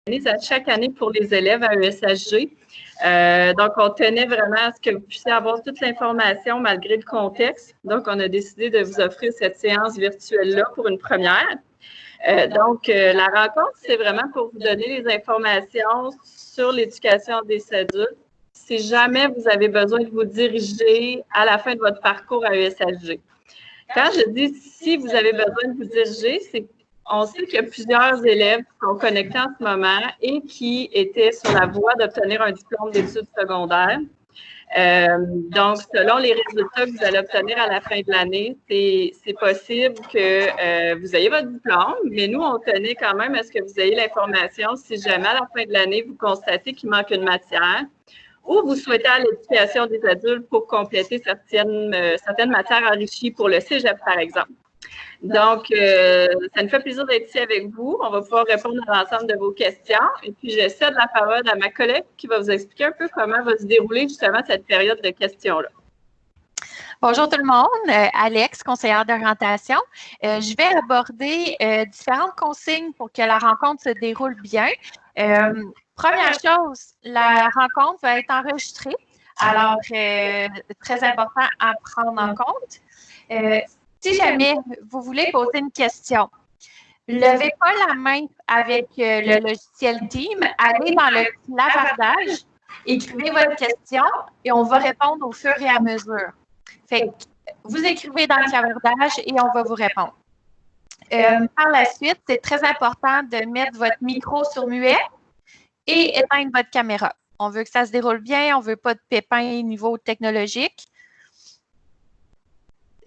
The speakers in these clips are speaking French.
à chaque année pour les élèves à ESHG. Donc, on tenait vraiment à ce que vous puissiez avoir toute l'information malgré le contexte. Donc, on a décidé de vous offrir cette séance virtuelle-là pour une première. Donc, la rencontre, c'est vraiment pour vous donner les informations sur l'éducation des adultes si jamais vous avez besoin de vous diriger à la fin de votre parcours à ESHG. Quand je dis si vous avez besoin de vous diriger, c'est on sait qu'il y a plusieurs élèves qui sont connectés en ce moment et qui étaient sur la voie d'obtenir un diplôme d'études secondaires. Donc, selon les résultats que vous allez obtenir à la fin de l'année, c'est possible que vous ayez votre diplôme, mais nous, on tenait quand même à ce que vous ayez l'information si jamais à la fin de l'année, vous constatez qu'il manque une matière ou vous souhaitez à l'éducation des adultes pour compléter certaines matières enrichies pour le cégep, par exemple. Donc, ça nous fait plaisir d'être ici avec vous. On va pouvoir répondre à l'ensemble de vos questions. Et puis, je cède la parole à ma collègue qui va vous expliquer un peu comment va se dérouler justement cette période de questions-là. Bonjour tout le monde, Alex, conseillère d'orientation. Je vais aborder différentes consignes pour que la rencontre se déroule bien. Première chose, la rencontre va être enregistrée. Alors, très important à prendre en compte. Si jamais vous voulez poser une question, levez pas la main avec le logiciel Teams, allez dans le clavardage, écrivez votre question et on va répondre au fur et à mesure. Fait que vous écrivez dans le clavardage et on va vous répondre. Par la suite, c'est très important de mettre votre micro sur muet et éteindre votre caméra. On veut que ça se déroule bien, on ne veut pas de pépins au niveau technologique.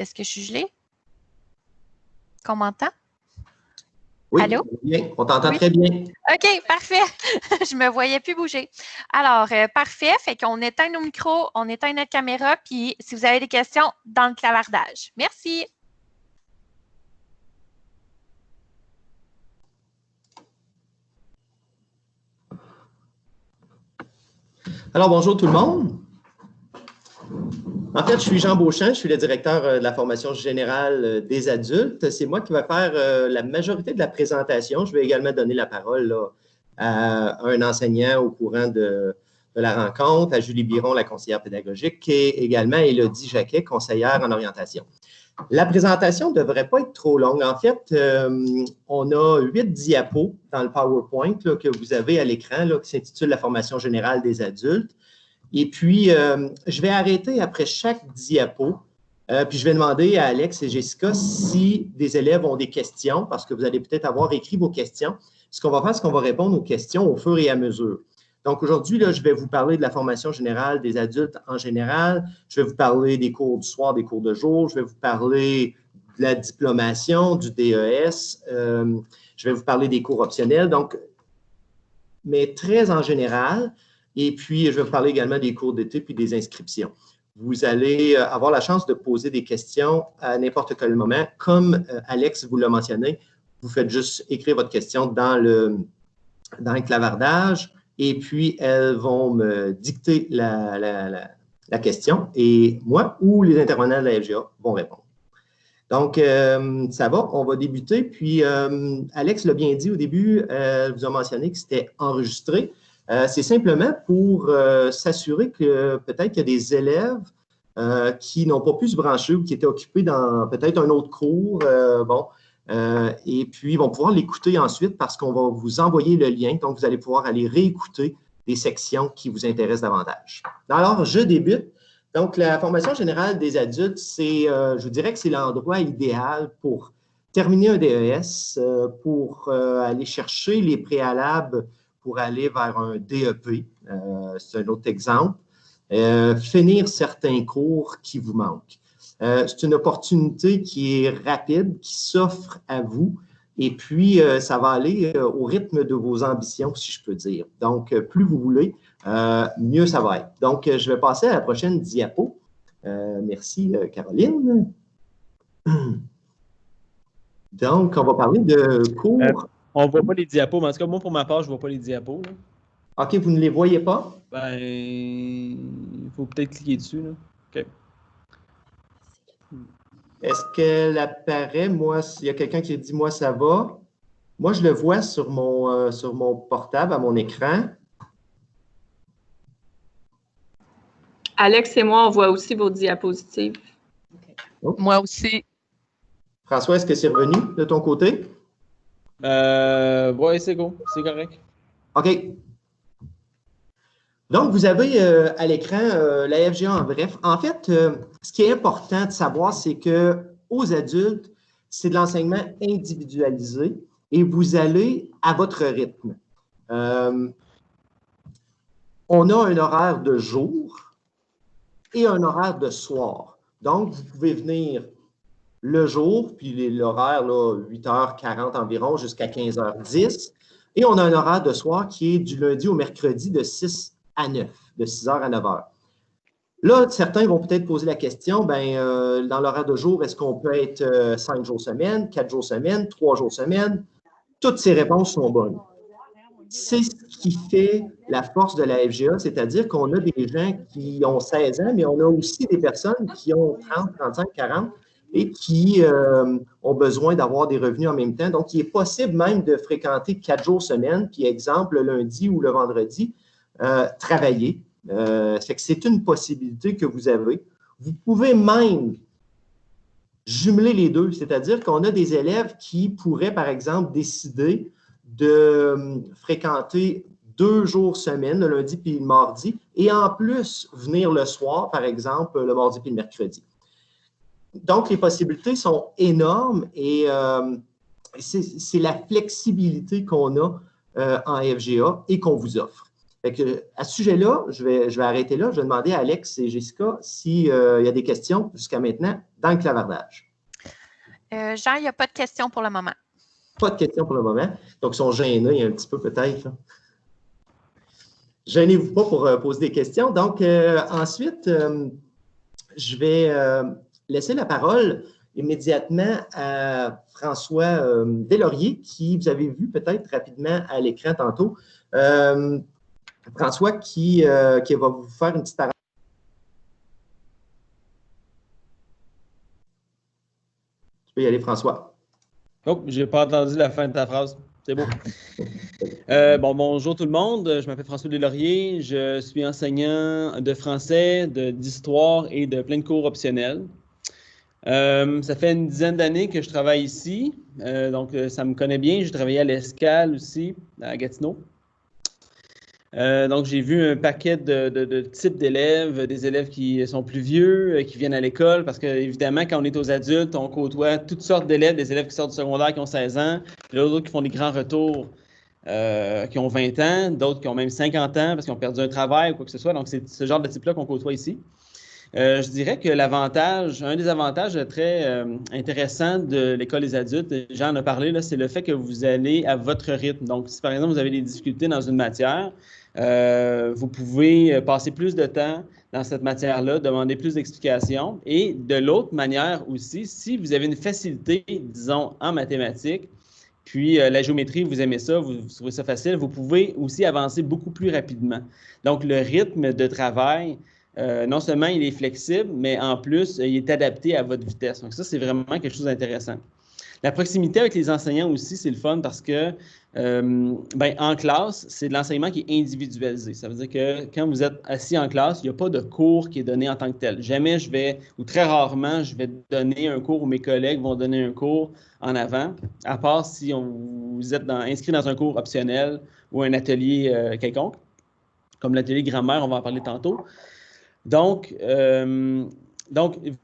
Est-ce que je suis gelée? Qu'on m'entend? Oui, allô? Bien. On t'entend très bien. OK, parfait. Je ne me voyais plus bouger. Alors, parfait. Fait qu'on éteint nos micros, on éteint notre caméra, puis si vous avez des questions, dans le clavardage. Merci. Alors, bonjour tout le monde. En fait, je suis Jean Beauchamp, je suis le directeur de la formation générale des adultes. C'est moi qui vais faire la majorité de la présentation. Je vais également donner la parole là, à un enseignant au courant de la rencontre, à Julie Biron, la conseillère pédagogique, et également à Élodie Jacquet, conseillère en orientation. La présentation ne devrait pas être trop longue. En fait, on a 8 diapos dans le PowerPoint là, que vous avez à l'écran qui s'intitule « La formation générale des adultes ». Et puis, je vais arrêter après chaque diapo, puis je vais demander à Alex et Jessica si des élèves ont des questions, parce que vous allez peut-être avoir écrit vos questions. Ce qu'on va faire, c'est qu'on va répondre aux questions au fur et à mesure. Donc, aujourd'hui, je vais vous parler de la formation générale des adultes en général. Je vais vous parler des cours du soir, des cours de jour. Je vais vous parler de la diplomation, du DES. Je vais vous parler des cours optionnels. Donc, mais très en général. Et puis, je vais vous parler également des cours d'été puis des inscriptions. Vous allez avoir la chance de poser des questions à n'importe quel moment. Comme Alex vous l'a mentionné, vous faites juste écrire votre question dans le clavardage et puis elles vont me dicter la question et moi ou les intervenants de la FGA vont répondre. Donc, ça va, on va débuter. Puis, Alex l'a bien dit au début, elle vous a mentionné que c'était enregistré. C'est simplement pour s'assurer que peut-être qu'il y a des élèves qui n'ont pas pu se brancher ou qui étaient occupés dans peut-être un autre cours. Et puis, ils vont pouvoir l'écouter ensuite parce qu'on va vous envoyer le lien. Donc, vous allez pouvoir aller réécouter des sections qui vous intéressent davantage. Alors, je débute. Donc, la formation générale des adultes, je vous dirais que c'est l'endroit idéal pour terminer un DES, pour aller chercher les préalables pour aller vers un DEP, c'est un autre exemple, finir certains cours qui vous manquent. C'est une opportunité qui est rapide, qui s'offre à vous, et puis ça va aller au rythme de vos ambitions, si je peux dire. Donc, plus vous voulez, mieux ça va être. Donc, je vais passer à la prochaine diapo. Merci, Caroline. Donc, on va parler de cours. On ne voit pas les diapos, mais en tout cas, moi, pour ma part, je ne vois pas les diapos. Là. OK, vous ne les voyez pas? Ben, il faut peut-être cliquer dessus. Là. OK. Est-ce qu'elle apparaît? Moi, s'il y a quelqu'un qui dit « moi, ça va ». Moi, je le vois sur mon portable, à mon écran. Alex et moi, on voit aussi vos diapositives. Oh. Moi aussi. François, est-ce que c'est revenu de ton côté? Oui, c'est go. C'est correct. OK. Donc, vous avez à l'écran la FGA en bref. En fait, ce qui est important de savoir, c'est qu'aux adultes, c'est de l'enseignement individualisé et vous allez à votre rythme. On a un horaire de jour et un horaire de soir. Donc, vous pouvez venir le jour, puis l'horaire, 8h40 environ jusqu'à 15h10. Et on a un horaire de soir qui est du lundi au mercredi de 6 à 9, de 6h à 9h. Là, certains vont peut-être poser la question, dans l'horaire de jour, est-ce qu'on peut être 5 jours semaine, 4 jours semaine, 3 jours semaine? Toutes ces réponses sont bonnes. C'est ce qui fait la force de la FGA, c'est-à-dire qu'on a des gens qui ont 16 ans, mais on a aussi des personnes qui ont 30, 35, 40 et qui ont besoin d'avoir des revenus en même temps. Donc, il est possible même de fréquenter 4 jours semaine, puis exemple, le lundi ou le vendredi, travailler. C'est une possibilité que vous avez. Vous pouvez même jumeler les deux, c'est-à-dire qu'on a des élèves qui pourraient, par exemple, décider de fréquenter 2 jours semaine, le lundi puis le mardi, et en plus venir le soir, par exemple, le mardi puis le mercredi. Donc, les possibilités sont énormes et c'est la flexibilité qu'on a en FGA et qu'on vous offre. Fait que, à ce sujet-là, je vais arrêter là. Je vais demander à Alex et Jessica s'il y a des questions jusqu'à maintenant dans le clavardage. Jean, il n'y a pas de questions pour le moment. Pas de questions pour le moment. Donc, ils sont gênés un petit peu peut-être. Gênez-vous pas pour poser des questions. Donc, ensuite, je vais laisser la parole immédiatement à François Deslauriers, qui vous avez vu peut-être rapidement à l'écran tantôt. François qui va vous faire une petite parenthèse. Tu peux y aller, François. Oh, je n'ai pas entendu la fin de ta phrase. C'est beau. Bonjour tout le monde. Je m'appelle François Deslauriers. Je suis enseignant de français, d'histoire et de plein de cours optionnels. Ça fait une dizaine d'années que je travaille ici. Donc, ça me connaît bien. J'ai travaillé à l'Escale aussi, à Gatineau. Donc, j'ai vu un paquet de types d'élèves, des élèves qui sont plus vieux, qui viennent à l'école, parce qu'évidemment, quand on est aux adultes, on côtoie toutes sortes d'élèves, des élèves qui sortent du secondaire, qui ont 16 ans, d'autres qui font des grands retours, qui ont 20 ans, d'autres qui ont même 50 ans parce qu'ils ont perdu un travail ou quoi que ce soit. Donc, c'est ce genre de type-là qu'on côtoie ici. Je dirais que un des avantages très intéressants de l'école des adultes, Jean en a parlé, c'est le fait que vous allez à votre rythme. Donc, si par exemple vous avez des difficultés dans une matière, vous pouvez passer plus de temps dans cette matière-là, demander plus d'explications. Et de l'autre manière aussi, si vous avez une facilité, disons, en mathématiques, puis la géométrie, vous aimez ça, vous trouvez ça facile, vous pouvez aussi avancer beaucoup plus rapidement. Donc, le rythme de travail, non seulement il est flexible, mais en plus, il est adapté à votre vitesse. Donc, ça, c'est vraiment quelque chose d'intéressant. La proximité avec les enseignants aussi, c'est le fun parce que en classe, c'est de l'enseignement qui est individualisé. Ça veut dire que quand vous êtes assis en classe, il n'y a pas de cours qui est donné en tant que tel. Jamais ou très rarement, je vais donner un cours ou mes collègues vont donner un cours en avant, à part si vous êtes inscrit dans un cours optionnel ou un atelier quelconque, comme l'atelier grammaire, on va en parler tantôt. Donc,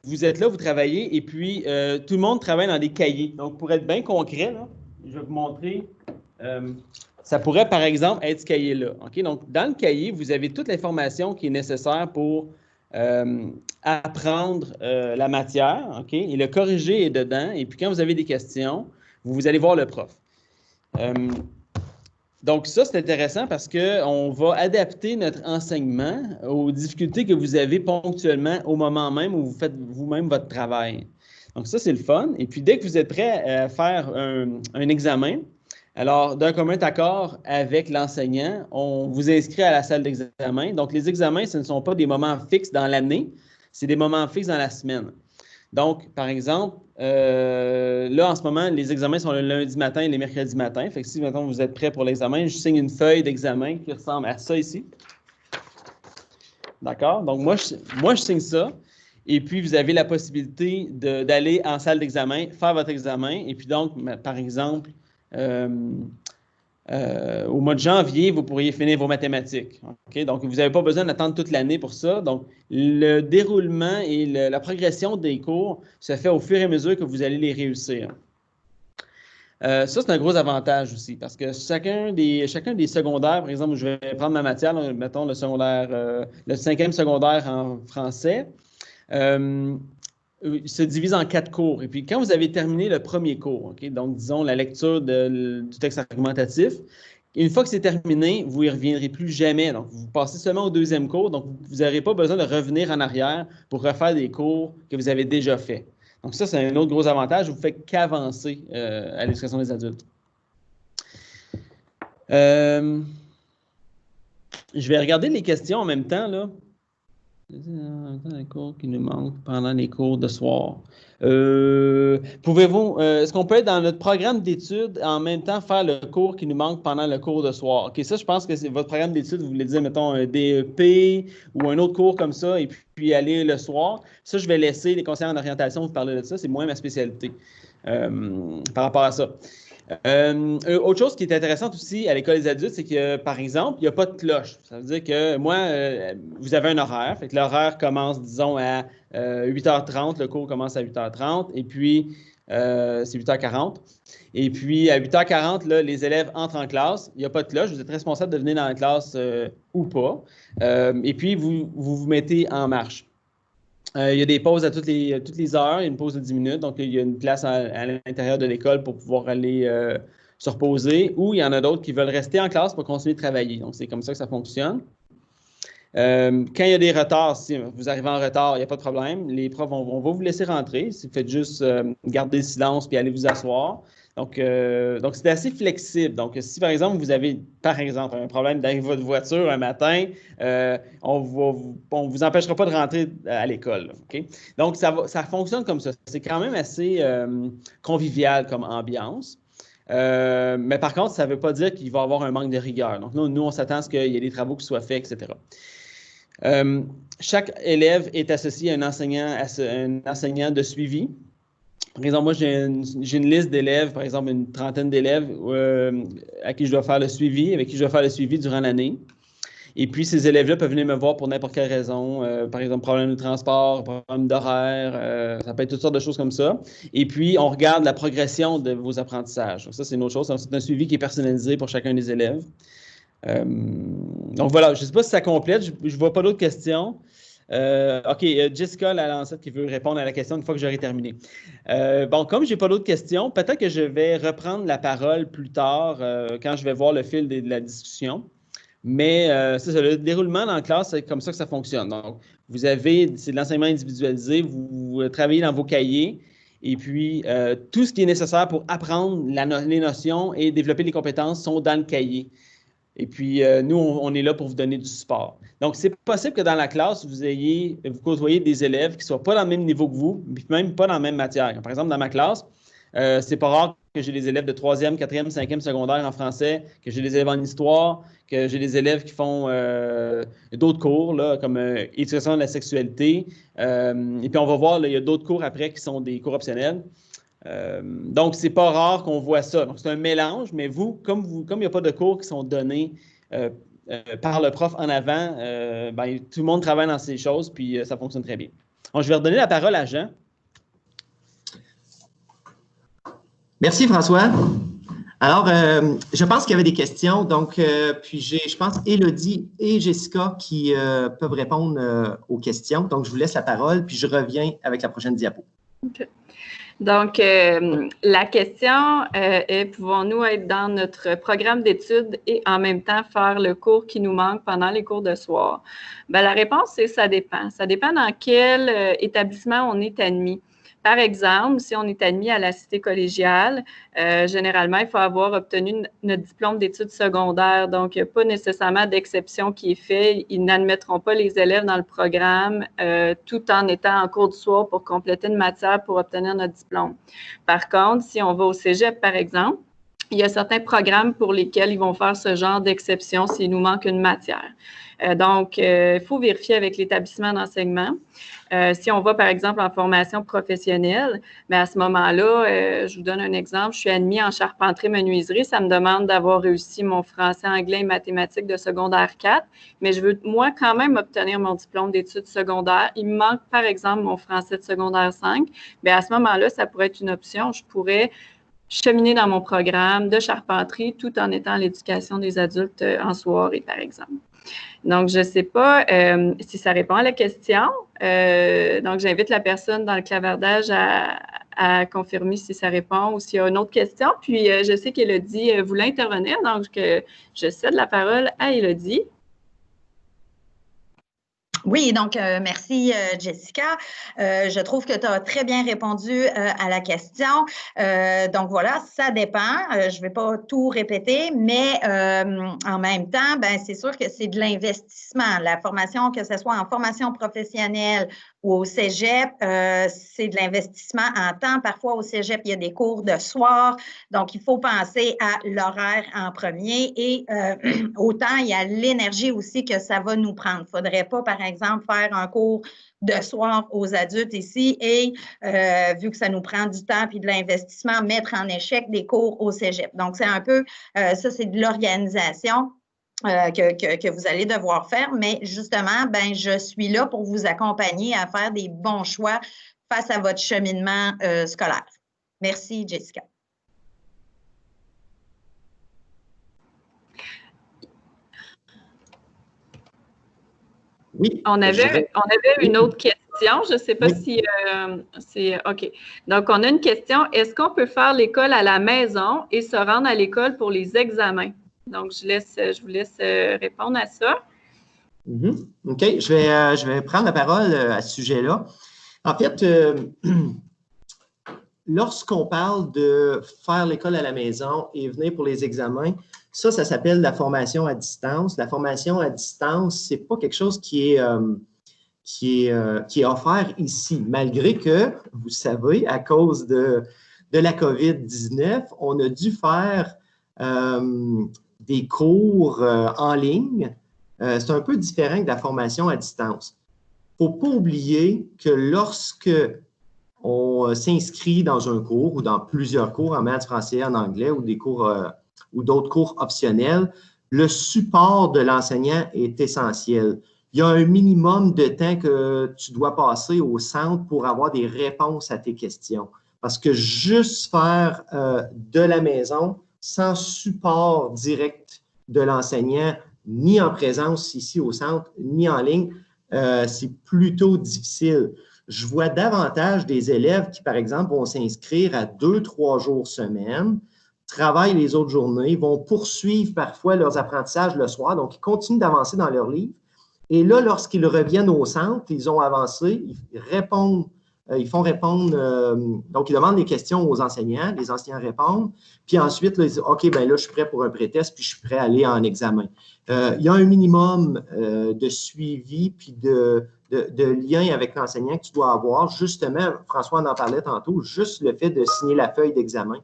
vous êtes là, vous travaillez, et puis tout le monde travaille dans des cahiers. Donc, pour être bien concret, là, je vais vous montrer. Ça pourrait, par exemple, être ce cahier-là. Okay? Donc, dans le cahier, vous avez toute l'information qui est nécessaire pour apprendre la matière, okay? Et le corriger est dedans. Et puis, quand vous avez des questions, vous allez voir le prof. Donc, ça, c'est intéressant parce qu'on va adapter notre enseignement aux difficultés que vous avez ponctuellement au moment même où vous faites vous-même votre travail. Donc, ça, c'est le fun. Et puis, dès que vous êtes prêt à faire un examen, alors, d'un commun accord avec l'enseignant, on vous inscrit à la salle d'examen. Donc, les examens, ce ne sont pas des moments fixes dans l'année, c'est des moments fixes dans la semaine. Donc, par exemple, là, en ce moment, les examens sont le lundi matin et les mercredis matin. Fait que si, maintenant, vous êtes prêts pour l'examen, je signe une feuille d'examen qui ressemble à ça ici. D'accord? Donc, moi, je signe ça. Et puis, vous avez la possibilité d'aller en salle d'examen, faire votre examen. Et puis, donc, par exemple, au mois de janvier, vous pourriez finir vos mathématiques. Okay? Donc, vous n'avez pas besoin d'attendre toute l'année pour ça. Donc, le déroulement et la progression des cours se fait au fur et à mesure que vous allez les réussir. Ça, c'est un gros avantage aussi, parce que chacun des secondaires, par exemple, je vais prendre ma matière, là, mettons le secondaire, le 5e secondaire en français, se divise en 4 cours. Et puis, quand vous avez terminé le premier cours, okay, donc disons la lecture du texte argumentatif, une fois que c'est terminé, vous n'y reviendrez plus jamais. Donc, vous passez seulement au 2e cours, donc vous n'aurez pas besoin de revenir en arrière pour refaire des cours que vous avez déjà faits. Donc, ça, c'est un autre gros avantage. Vous ne faites qu'avancer à l'éducation des adultes. Je vais regarder les questions en même temps, là. Les cours qui nous manquent pendant les cours de soir. Est-ce qu'on peut être dans notre programme d'études en même temps faire le cours qui nous manque pendant le cours de soir? OK, ça, je pense que c'est votre programme d'études, vous voulez dire, mettons, un DEP ou un autre cours comme ça, et puis aller le soir. Ça, je vais laisser les conseillers en orientation vous parler de ça. C'est moins ma spécialité par rapport à ça. Autre chose qui est intéressante aussi à l'école des adultes, c'est que, par exemple, il n'y a pas de cloche. Ça veut dire que moi, vous avez un horaire. Fait que l'horaire commence, disons, à 8h30. Le cours commence à 8h30. Et puis, c'est 8h40. Et puis, à 8h40, là, les élèves entrent en classe. Il n'y a pas de cloche. Vous êtes responsable de venir dans la classe ou pas. Et puis, vous mettez en marche. Il y a des pauses à toutes les heures, il y a une pause de 10 minutes, donc il y a une place à l'intérieur de l'école pour pouvoir aller se reposer, ou il y en a d'autres qui veulent rester en classe pour continuer de travailler. Donc, c'est comme ça que ça fonctionne. Quand il y a des retards, si vous arrivez en retard, il n'y a pas de problème. Les profs on va vous laisser rentrer. Si vous faites juste garder le silence puis aller vous asseour. Donc c'est assez flexible. Donc, si par exemple, vous avez, par exemple, un problème dans votre voiture un matin, on ne vous empêchera pas de rentrer à l'école. Okay? Donc, ça fonctionne comme ça. C'est quand même assez convivial comme ambiance. Mais par contre, ça ne veut pas dire qu'il va y avoir un manque de rigueur. Donc, nous on s'attend à ce qu'il y ait des travaux qui soient faits, etc. Chaque élève est associé à un enseignant de suivi. Par exemple, moi, j'ai une liste d'élèves, par exemple, une trentaine d'élèves avec qui je dois faire le suivi durant l'année. Et puis, ces élèves-là peuvent venir me voir pour n'importe quelle raison. Par exemple, problème de transport, problème d'horaire, ça peut être toutes sortes de choses comme ça. Et puis, on regarde la progression de vos apprentissages. Donc, ça, c'est une autre chose. C'est un suivi qui est personnalisé pour chacun des élèves. Donc, voilà. Je ne sais pas si ça complète. Je ne vois pas d'autres questions. OK, Jessica Lalancette qui veut répondre à la question une fois que j'aurai terminé. Bon, comme je n'ai pas d'autres questions, peut-être que je vais reprendre la parole plus tard quand je vais voir le fil de la discussion. Mais c'est ça, le déroulement dans la classe, c'est comme ça que ça fonctionne. Donc, c'est de l'enseignement individualisé, vous travaillez dans vos cahiers et puis tout ce qui est nécessaire pour apprendre les notions et développer les compétences sont dans le cahier. Et puis, nous, on est là pour vous donner du support. Donc, c'est possible que dans la classe, vous côtoyez des élèves qui ne soient pas dans le même niveau que vous, puis même pas dans la même matière. Par exemple, dans ma classe, c'est pas rare que j'ai des élèves de 3e, 4e, 5e secondaire en français, que j'ai des élèves en histoire, que j'ai des élèves qui font d'autres cours, là, comme éducation de la sexualité. Et puis, on va voir, là, il y a d'autres cours après qui sont des cours optionnels. Donc, c'est pas rare qu'on voit ça. Donc, c'est un mélange, mais comme il n'y a pas de cours qui sont donnés par le prof en avant, tout le monde travaille dans ces choses, puis ça fonctionne très bien. Donc, je vais redonner la parole à Jean. Merci, François. Alors, je pense qu'il y avait des questions. Donc, puis je pense, Élodie et Jessica qui peuvent répondre aux questions. Donc, je vous laisse la parole, puis je reviens avec la prochaine diapo. OK. Donc, la question est, pouvons-nous être dans notre programme d'études et en même temps faire le cours qui nous manque pendant les cours de soir? Bien, la réponse, c'est ça dépend. Ça dépend dans quel établissement on est admis. Par exemple, si on est admis à la cité collégiale, généralement, il faut avoir obtenu notre diplôme d'études secondaires. Donc, il n'y a pas nécessairement d'exception qui est fait. Ils n'admettront pas les élèves dans le programme tout en étant en cours du soir pour compléter une matière pour obtenir notre diplôme. Par contre, si on va au cégep, par exemple, il y a certains programmes pour lesquels ils vont faire ce genre d'exception s'il nous manque une matière. Donc, il faut vérifier avec l'établissement d'enseignement. Si on va, par exemple, en formation professionnelle, bien, à ce moment-là, je vous donne un exemple, je suis admis en charpenterie-menuiserie, ça me demande d'avoir réussi mon français, anglais et mathématiques de secondaire 4, mais je veux, moi, quand même obtenir mon diplôme d'études secondaires. Il me manque, par exemple, mon français de secondaire 5. Bien, à ce moment-là, ça pourrait être une option. Je pourrais cheminer dans mon programme de charpenterie tout en étant à l'éducation des adultes en soirée, par exemple. Donc, je ne sais pas si ça répond à la question. Donc, j'invite la personne dans le clavardage à confirmer si ça répond ou s'il y a une autre question. Puis, je sais qu'Élodie voulait intervenir, donc je cède la parole à Élodie. Oui, donc merci Jessica. Je trouve que tu as très bien répondu à la question. Donc voilà, ça dépend. Je ne vais pas tout répéter, mais en même temps, ben, c'est sûr que c'est de l'investissement. La formation, que ce soit en formation professionnelle ou au cégep, c'est de l'investissement en temps. Parfois, au cégep, il y a des cours de soir. Donc, il faut penser à l'horaire en premier et autant il y a l'énergie aussi que ça va nous prendre. Il ne faudrait pas, par exemple, faire un cours de soir aux adultes ici et, vu que ça nous prend du temps et de l'investissement, mettre en échec des cours au cégep. Donc, c'est un peu, ça, c'est de l'organisation. Que vous allez devoir faire, mais justement, ben, je suis là pour vous accompagner à faire des bons choix face à votre cheminement scolaire. Merci, Jessica. Oui. On avait une autre question. Je ne sais pas si c'est OK. Donc, on a une question. Est-ce qu'on peut faire l'école à la maison et se rendre à l'école pour les examens? Donc, je vous laisse répondre à ça. OK. Je vais prendre la parole à ce sujet-là. En fait, lorsqu'on parle de faire l'école à la maison et venir pour les examens, ça s'appelle la formation à distance. La formation à distance, ce n'est pas quelque chose qui est offert ici, malgré que, vous savez, à cause de la COVID-19, on a dû faire des cours en ligne. C'est un peu différent de la formation à distance. Il ne faut pas oublier que lorsque on s'inscrit dans un cours ou dans plusieurs cours en maths, français, en anglais ou des cours ou d'autres cours optionnels, le support de l'enseignant est essentiel. Il y a un minimum de temps que tu dois passer au centre pour avoir des réponses à tes questions. Parce que juste faire de la maison sans support direct de l'enseignant, ni en présence ici au centre, ni en ligne, c'est plutôt difficile. Je vois davantage des élèves qui, par exemple, vont s'inscrire à 2-3 jours semaine, travaillent les autres journées, vont poursuivre parfois leurs apprentissages le soir, donc ils continuent d'avancer dans leur livre. Et là, lorsqu'ils reviennent au centre, ils ont avancé, ils répondent, ils font répondre, donc ils demandent des questions aux enseignants, les enseignants répondent, puis ensuite, là, ils disent, OK, bien là, je suis prêt pour un pré-test, puis je suis prêt à aller en examen. Il y a un minimum de suivi, puis de lien avec l'enseignant que tu dois avoir. Justement, François en parlait tantôt, juste le fait de signer la feuille d'examen.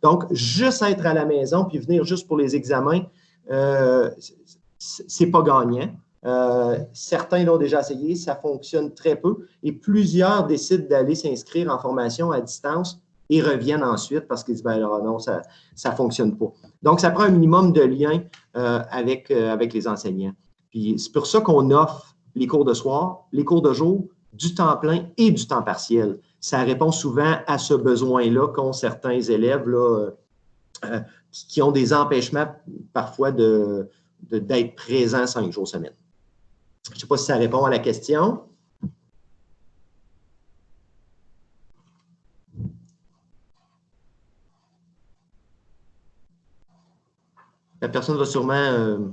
Donc, juste être à la maison, puis venir juste pour les examens, c'est pas gagnant. Certains l'ont déjà essayé, ça fonctionne très peu et plusieurs décident d'aller s'inscrire en formation à distance et reviennent ensuite parce qu'ils disent ben alors non, ça ne fonctionne pas. Donc, ça prend un minimum de lien avec les enseignants. Puis c'est pour ça qu'on offre les cours de soir, les cours de jour, du temps plein et du temps partiel. Ça répond souvent à ce besoin-là qu'ont certains élèves là, qui ont des empêchements parfois d'être présents 5 jours semaine. Je ne sais pas si ça répond à la question. La personne va sûrement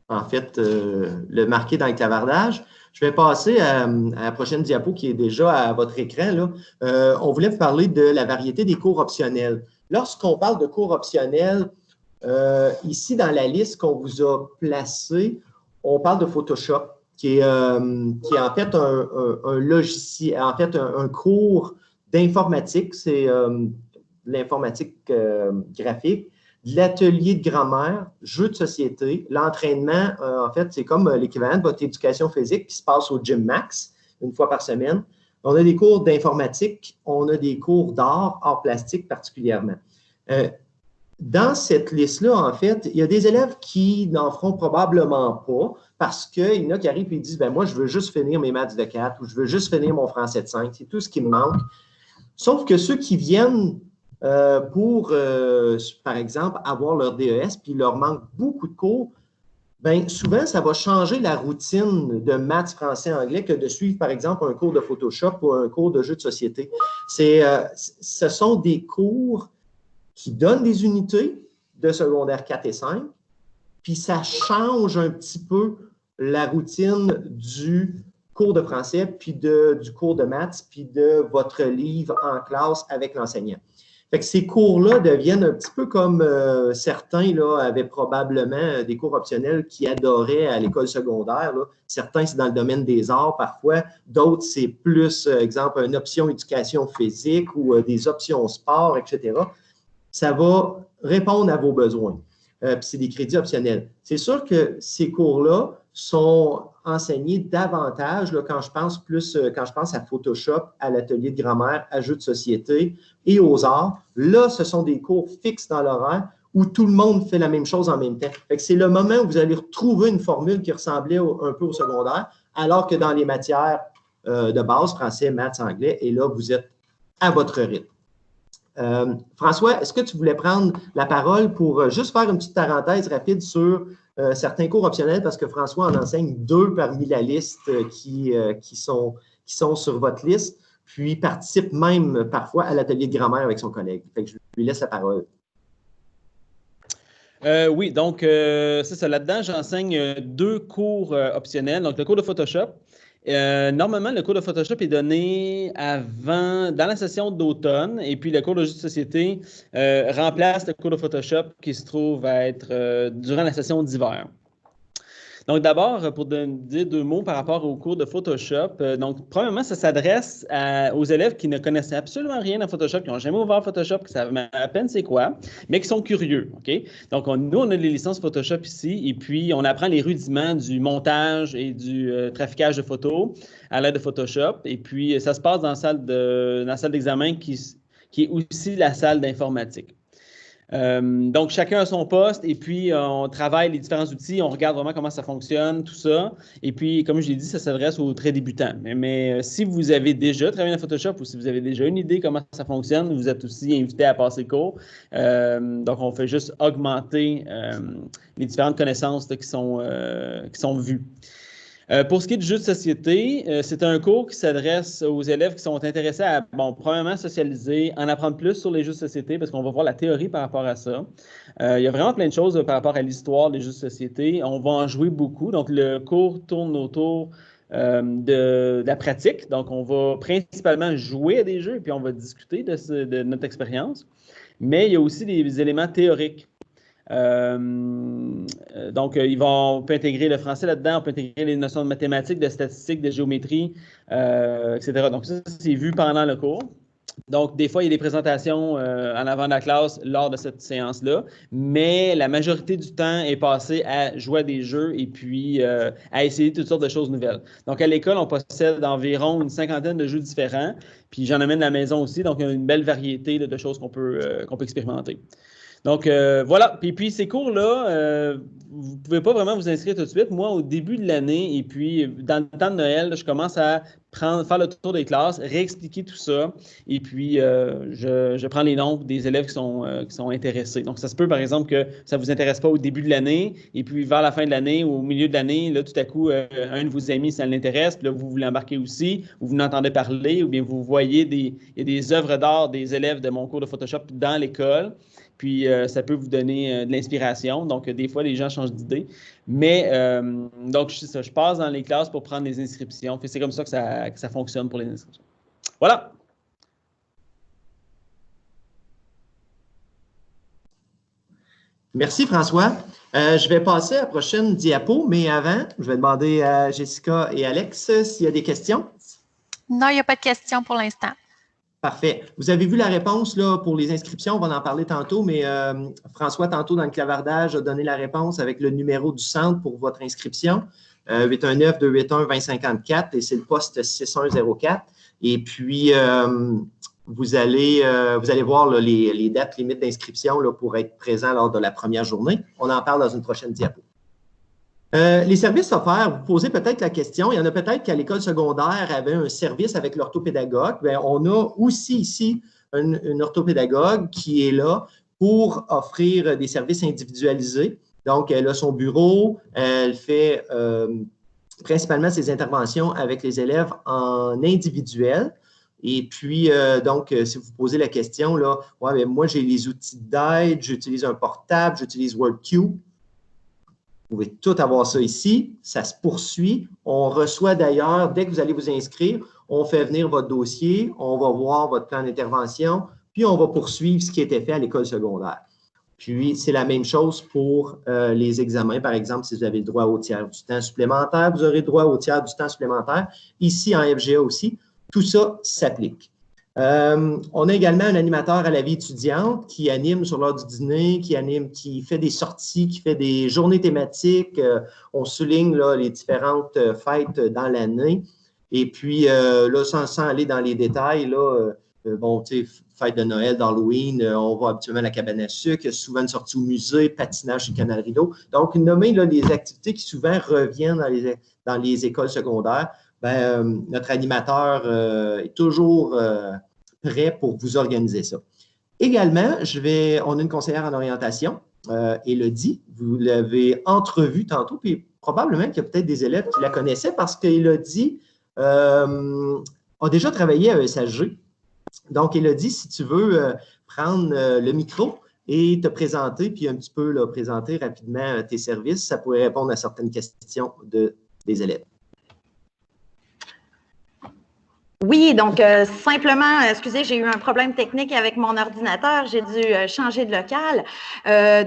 en fait, le marquer dans le clavardage. Je vais passer à la prochaine diapo qui est déjà à votre écran. Là. On voulait vous parler de la variété des cours optionnels. Lorsqu'on parle de cours optionnels, ici dans la liste qu'on vous a placée, on parle de Photoshop, qui est en fait un logiciel, en fait un cours d'informatique, c'est l'informatique graphique, de l'atelier de grammaire, jeux de société, l'entraînement, en fait, c'est comme l'équivalent de votre éducation physique qui se passe au Gym Max, une fois par semaine. On a des cours d'informatique, on a des cours d'art, art plastique particulièrement. Dans cette liste-là, en fait, il y a des élèves qui n'en feront probablement pas parce qu'il y en a qui arrivent et disent, ben moi, je veux juste finir mes maths de 4 ou je veux juste finir mon français de 5, c'est tout ce qui me manque. Sauf que ceux qui viennent pour, par exemple, avoir leur DES, puis il leur manque beaucoup de cours, bien, souvent, ça va changer la routine de maths, français, anglais que de suivre, par exemple, un cours de Photoshop ou un cours de jeu de société. Ce sont des cours qui donnent des unités de secondaire 4 et 5, puis ça change un petit peu la routine du cours de français, puis du cours de maths, puis de votre livre en classe avec l'enseignant. Fait que ces cours-là deviennent un petit peu comme certains là, avaient probablement des cours optionnels qu'ils adoraient à l'école secondaire. Là. Certains, c'est dans le domaine des arts parfois. D'autres, c'est plus, exemple, une option éducation physique ou des options sport, etc. Ça va répondre à vos besoins. Puis c'est des crédits optionnels. C'est sûr que ces cours-là sont enseignés davantage là, quand je pense à Photoshop, à l'atelier de grammaire, à jeux de société et aux arts. Là, ce sont des cours fixes dans l'horaire où tout le monde fait la même chose en même temps. Fait que c'est le moment où vous allez retrouver une formule qui ressemblait un peu au secondaire, alors que dans les matières de base, français, maths, anglais, et là, vous êtes à votre rythme. François, est-ce que tu voulais prendre la parole pour juste faire une petite parenthèse rapide sur certains cours optionnels, parce que François en enseigne 2 parmi la liste qui sont sur votre liste, puis participe même parfois à l'atelier de grammaire avec son collègue. Fait que je lui laisse la parole. Oui, donc c'est ça. Là-dedans, j'enseigne 2 cours optionnels. Donc, le cours de Photoshop. Normalement, le cours de Photoshop est donné dans la session d'automne, et puis le cours de jeu de société remplace le cours de Photoshop qui se trouve à être durant la session d'hiver. Donc, d'abord, pour dire 2 mots par rapport au cours de Photoshop, donc, premièrement, ça s'adresse aux élèves qui ne connaissent absolument rien à Photoshop, qui n'ont jamais ouvert Photoshop, qui savent à peine c'est quoi, mais qui sont curieux, OK? Donc, nous, on a les licences Photoshop ici, et puis on apprend les rudiments du montage et du traficage de photos à l'aide de Photoshop, et puis ça se passe dans la salle d'examen qui est aussi la salle d'informatique. Donc, chacun a son poste et puis on travaille les différents outils, on regarde vraiment comment ça fonctionne, tout ça. Et puis, comme je l'ai dit, ça s'adresse aux très débutants. Mais si vous avez déjà travaillé dans Photoshop ou si vous avez déjà une idée comment ça fonctionne, vous êtes aussi invité à passer le cours. Donc, on fait juste augmenter les différentes connaissances là, qui sont vues. Pour ce qui est du jeu de société, c'est un cours qui s'adresse aux élèves qui sont intéressés à, premièrement, socialiser, en apprendre plus sur les jeux de société, parce qu'on va voir la théorie par rapport à ça. Il y a vraiment plein de choses par rapport à l'histoire des jeux de société. On va en jouer beaucoup. Donc, le cours tourne autour de la pratique. Donc, on va principalement jouer à des jeux, et puis on va discuter de notre expérience. Mais il y a aussi des éléments théoriques. Donc, on peut intégrer le français là-dedans, on peut intégrer les notions de mathématiques, de statistiques, de géométrie, etc. Donc, ça, c'est vu pendant le cours. Donc, des fois, il y a des présentations en avant de la classe lors de cette séance-là, mais la majorité du temps est passé à jouer à des jeux et puis à essayer toutes sortes de choses nouvelles. Donc, à l'école, on possède environ une 50aine de jeux différents, puis j'en amène à la maison aussi, donc il y a une belle variété de choses qu'on peut expérimenter. Donc, voilà. Puis ces cours-là, vous ne pouvez pas vraiment vous inscrire tout de suite. Moi, au début de l'année, et puis dans le temps de Noël, je commence à faire le tour des classes, réexpliquer tout ça, et puis je prends les noms des élèves qui sont intéressés. Donc, ça se peut, par exemple, que ça ne vous intéresse pas au début de l'année, et puis vers la fin de l'année ou au milieu de l'année, là, tout à coup, un de vos amis, ça l'intéresse, puis là, vous l'embarquez aussi, ou vous n'entendez parler, ou bien vous voyez il y a des œuvres d'art des élèves de mon cours de Photoshop dans l'école. Puis, ça peut vous donner de l'inspiration. Donc, des fois, les gens changent d'idée. Mais, donc, je passe dans les classes pour prendre les inscriptions. C'est comme ça que ça fonctionne pour les inscriptions. Voilà. Merci, François. Je vais passer à la prochaine diapo, mais avant, je vais demander à Jessica et Alex s'il y a des questions. Non, il n'y a pas de questions pour l'instant. Parfait. Vous avez vu la réponse là, pour les inscriptions, on va en parler tantôt, mais François, tantôt dans le clavardage, a donné la réponse avec le numéro du centre pour votre inscription, 819-281-2054, et c'est le poste 6104. Et puis, vous allez voir là, les dates limites d'inscription pour être présent lors de la première journée. On en parle dans une prochaine diapo. Les services offerts, vous posez peut-être la question, il y en a peut-être qu'à l'école secondaire avait un service avec l'orthopédagogue. Bien, on a aussi ici une orthopédagogue qui est là pour offrir des services individualisés. Donc, elle a son bureau, elle fait principalement ses interventions avec les élèves en individuel. Et puis, donc, si vous posez la question, là, ouais, bien, moi, j'ai les outils d'aide, j'utilise un portable, j'utilise WorkCube. Vous pouvez tout avoir ça ici. Ça se poursuit. On reçoit d'ailleurs, dès que vous allez vous inscrire, on fait venir votre dossier, on va voir votre plan d'intervention, puis on va poursuivre ce qui a été fait à l'école secondaire. Puis, c'est la même chose pour les examens. Par exemple, si vous avez le droit au tiers du temps supplémentaire, vous aurez le droit au tiers du temps supplémentaire. Ici, en FGA aussi, tout ça s'applique. On a également un animateur à la vie étudiante qui anime sur l'heure du dîner, qui fait des sorties, qui fait des journées thématiques. On souligne là, les différentes fêtes dans l'année. Et puis, là, sans aller dans les détails, là, bon, tu sais, fête de Noël, d'Halloween, on va habituellement à la cabane à sucre, il y a souvent une sortie au musée, patinage chez Canal Rideau. Donc, nommer là, les activités qui souvent reviennent dans les écoles secondaires. Ben, notre animateur est toujours prêt pour vous organiser ça. Également, on a une conseillère en orientation, Élodie, vous l'avez entrevue tantôt, puis probablement qu'il y a peut-être des élèves qui la connaissaient parce qu'Élodie a déjà travaillé à ESHG. Donc, Élodie, si tu veux prendre le micro et te présenter, puis un petit peu là, présenter rapidement tes services, ça pourrait répondre à certaines questions des élèves. Oui, donc simplement, excusez, j'ai eu un problème technique avec mon ordinateur, j'ai dû changer de local.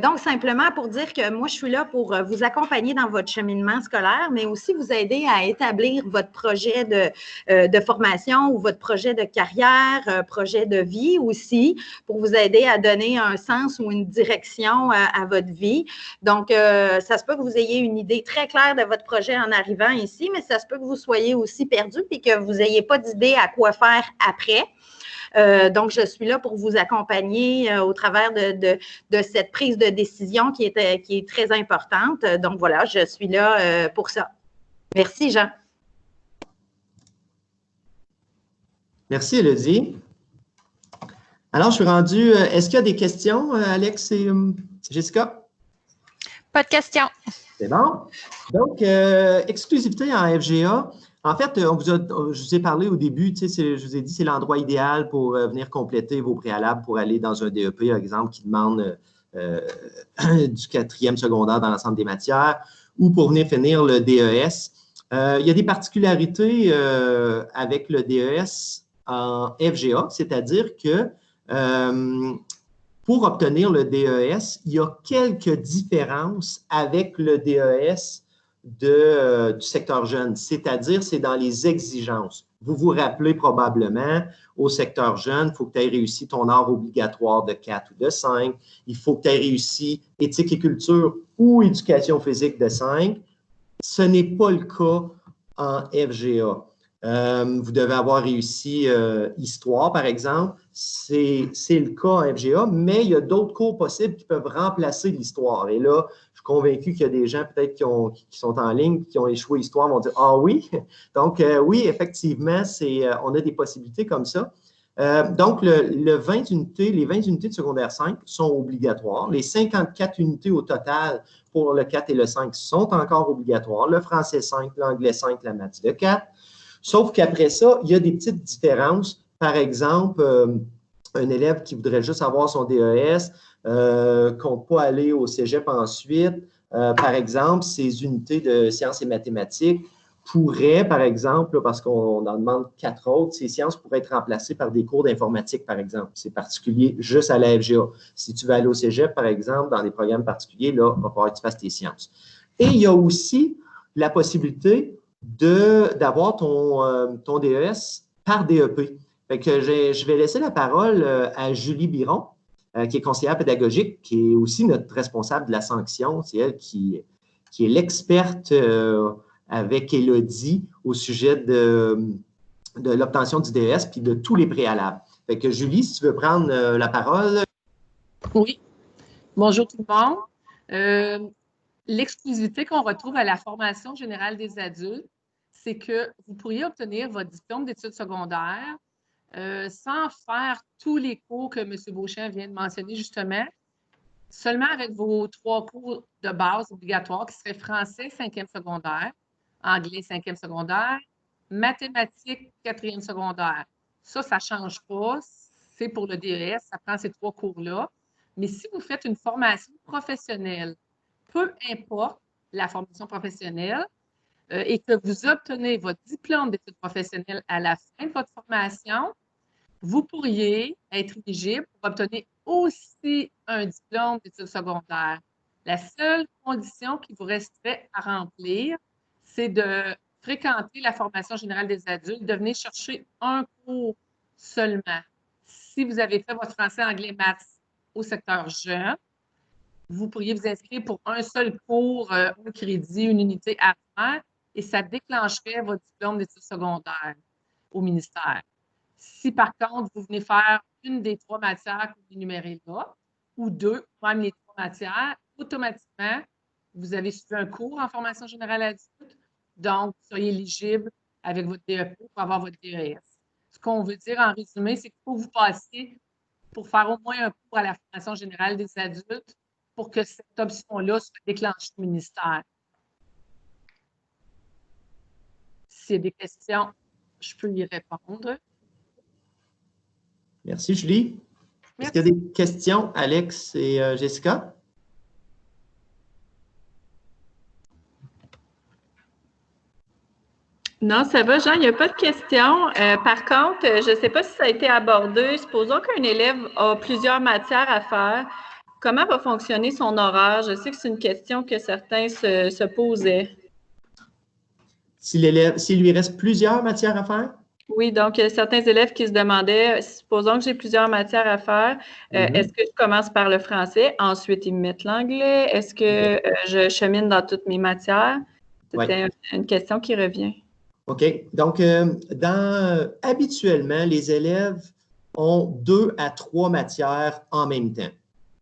Donc, simplement pour dire que moi, je suis là pour vous accompagner dans votre cheminement scolaire, mais aussi vous aider à établir votre projet de formation ou votre projet de carrière, projet de vie aussi, pour vous aider à donner un sens ou une direction à votre vie. Donc, ça se peut que vous ayez une idée très claire de votre projet en arrivant ici, mais ça se peut que vous soyez aussi perdu et que vous n'ayez pas d'idée à quoi faire après. Donc, je suis là pour vous accompagner au travers de cette prise de décision qui est très importante. Donc, voilà, je suis là pour ça. Merci, Jean. Merci, Élodie. Alors, je suis rendu. Est-ce qu'il y a des questions, Alex et Jessica? Pas de questions. C'est bon. Donc, exclusivité en FGA. En fait, je vous ai parlé au début, je vous ai dit c'est l'endroit idéal pour venir compléter vos préalables pour aller dans un DEP, par exemple, qui demande du 4e secondaire dans l'ensemble des matières, ou pour venir finir le DES. Il y a des particularités avec le DES en FGA, c'est-à-dire que pour obtenir le DES, il y a quelques différences avec le DES du secteur jeune, c'est-à-dire c'est dans les exigences. Vous vous rappelez probablement, au secteur jeune, il faut que tu aies réussi ton art obligatoire de 4 ou de 5, il faut que tu aies réussi éthique et culture ou éducation physique de 5. Ce n'est pas le cas en FGA. Vous devez avoir réussi histoire, par exemple. C'est le cas en FGA, mais il y a d'autres cours possibles qui peuvent remplacer l'histoire. Et là, je suis convaincu qu'il y a des gens peut-être qui sont en ligne, qui ont échoué histoire, vont dire « Ah oui! » Donc, oui, effectivement, on a des possibilités comme ça. Donc, les 20 unités de secondaire 5 sont obligatoires. Les 54 unités au total pour le 4 et le 5 sont encore obligatoires. Le français 5, l'anglais 5, la maths de 4. Sauf qu'après ça, il y a des petites différences. Par exemple, un élève qui voudrait juste avoir son DES, qu'on peut aller au cégep ensuite. Par exemple, ces unités de sciences et mathématiques pourraient, par exemple, parce qu'on en demande 4 autres, ces sciences pourraient être remplacées par des cours d'informatique, par exemple. C'est particulier juste à la FGA. Si tu veux aller au cégep, par exemple, dans des programmes particuliers, là, il va falloir que tu fasses tes sciences. Et il y a aussi la possibilité d'avoir ton DES par DEP. Fait que je vais laisser la parole à Julie Biron, qui est conseillère pédagogique, qui est aussi notre responsable de la sanction. C'est elle qui est l'experte avec Élodie au sujet de l'obtention du DES puis de tous les préalables. Fait que Julie, si tu veux prendre la parole. Oui. Bonjour tout le monde. L'exclusivité qu'on retrouve à la formation générale des adultes, c'est que vous pourriez obtenir votre diplôme d'études secondaires sans faire tous les cours que M. Beauchamp vient de mentionner justement, seulement avec vos 3 cours de base obligatoires qui seraient français 5e secondaire, anglais 5e secondaire, mathématiques 4e secondaire. Ça ne change pas. C'est pour le DES, ça prend ces 3 cours-là. Mais si vous faites une formation professionnelle, peu importe la formation professionnelle, et que vous obtenez votre diplôme d'études professionnelles à la fin de votre formation, vous pourriez être éligible pour obtenir aussi un diplôme d'études secondaires. La seule condition qui vous resterait à remplir, c'est de fréquenter la formation générale des adultes, de venir chercher un cours seulement. Si vous avez fait votre français, anglais, maths au secteur jeune, vous pourriez vous inscrire pour un seul cours, un crédit, une unité à faire, et ça déclencherait votre diplôme d'études secondaires au ministère. Si par contre, vous venez faire une des 3 matières que vous énumérez là, ou 2, même les 3 matières, automatiquement, vous avez suivi un cours en formation générale adulte, donc vous seriez éligible avec votre DEP pour avoir votre DES. Ce qu'on veut dire en résumé, c'est qu'il faut que vous passiez pour faire au moins un cours à la formation générale des adultes pour que cette option-là soit déclenchée au ministère. S'il y a des questions, je peux y répondre. Merci, Julie. Est-ce qu'il y a des questions, Alex et Jessica? Non, ça va, Jean, il n'y a pas de questions. Par contre, je ne sais pas si ça a été abordé. Supposons qu'un élève a plusieurs matières à faire. Comment va fonctionner son horaire? Je sais que c'est une question que certains se posaient. S'il lui reste plusieurs matières à faire? Oui, donc certains élèves qui se demandaient, supposons que j'ai plusieurs matières à faire, est-ce que je commence par le français, ensuite ils me mettent l'anglais? Est-ce que je chemine dans toutes mes matières? C'était une question qui revient. OK. Donc, habituellement, les élèves ont 2 à 3 matières en même temps.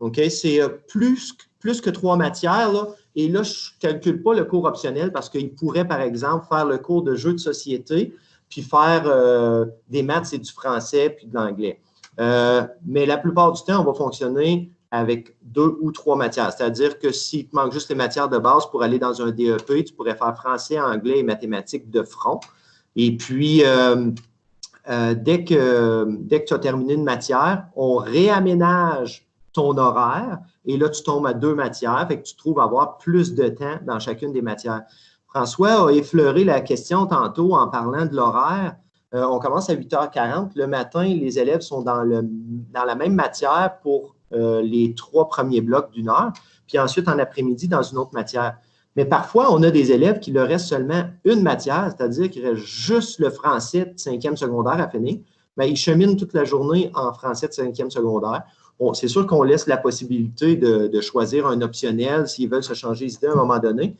OK? C'est plus que 3 matières, là. Et là, je ne calcule pas le cours optionnel parce qu'ils pourraient, par exemple, faire le cours de jeux de société puis faire des maths et du français puis de l'anglais. Mais la plupart du temps, on va fonctionner avec 2 ou 3 matières. C'est-à-dire que s'il te manque juste les matières de base pour aller dans un DEP, tu pourrais faire français, anglais et mathématiques de front. Et puis, dès que tu as terminé une matière, on réaménage ton horaire et là, tu tombes à 2 matières, fait que tu trouves avoir plus de temps dans chacune des matières. François a effleuré la question tantôt en parlant de l'horaire. On commence à 8h40. Le matin, les élèves sont dans la même matière pour les 3 premiers blocs d'1 heure, puis ensuite en après-midi dans une autre matière. Mais parfois, on a des élèves qui leur restent seulement une matière, c'est-à-dire qu'il reste juste le français de 5e secondaire à finir. Bien, ils cheminent toute la journée en français de 5e secondaire. C'est sûr qu'on laisse la possibilité de choisir un optionnel s'ils veulent se changer d'idée à un moment donné.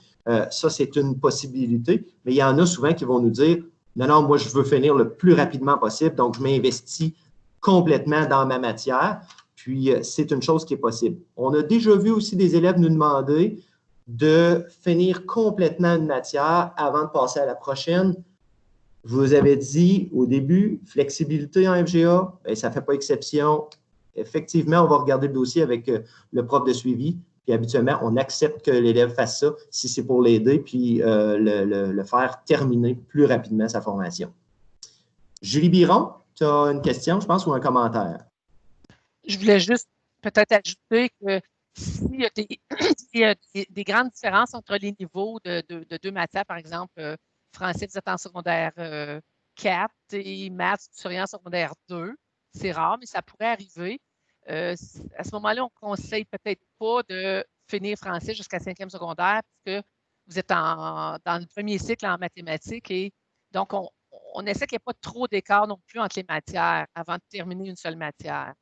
Ça, c'est une possibilité. Mais il y en a souvent qui vont nous dire « Non, moi, je veux finir le plus rapidement possible, donc je m'investis complètement dans ma matière. » Puis, c'est une chose qui est possible. On a déjà vu aussi des élèves nous demander de finir complètement une matière avant de passer à la prochaine. Je vous avais dit au début, flexibilité en FGA, bien, ça ne fait pas exception. Effectivement, on va regarder le dossier avec le prof de suivi, puis habituellement, on accepte que l'élève fasse ça si c'est pour l'aider, puis le faire terminer plus rapidement sa formation. Julie Biron, tu as une question, je pense, ou un commentaire? Je voulais juste peut-être ajouter que s'il y a des grandes différences entre les niveaux de deux matières, par exemple, français, vous êtes en secondaire 4 et maths, vous seriez en secondaire 2, c'est rare, mais ça pourrait arriver. À ce moment-là, on ne conseille peut-être pas de finir français jusqu'à 5e secondaire parce que vous êtes dans le premier cycle en mathématiques et donc on essaie qu'il n'y ait pas trop d'écart non plus entre les matières avant de terminer une seule matière.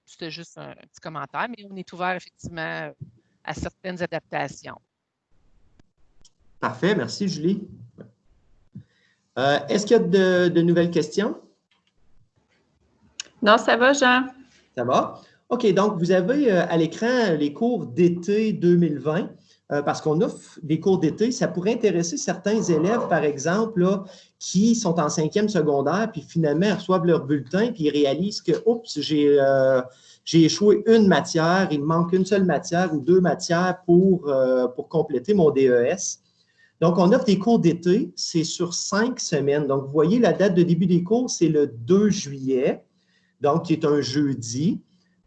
C'était juste un petit commentaire, mais on est ouvert effectivement à certaines adaptations. Parfait, merci Julie. Est-ce qu'il y a de nouvelles questions? Non, ça va, Jean. Ça va? OK, donc vous avez à l'écran les cours d'été 2020. Parce qu'on offre des cours d'été, ça pourrait intéresser certains élèves, par exemple, là, qui sont en 5e secondaire, puis finalement, ils reçoivent leur bulletin, puis ils réalisent que, oups, j'ai échoué une matière, il me manque une seule matière ou 2 matières pour compléter mon DES. Donc, on offre des cours d'été, c'est sur 5 semaines. Donc, vous voyez, la date de début des cours, c'est le 2 juillet, donc qui est un jeudi.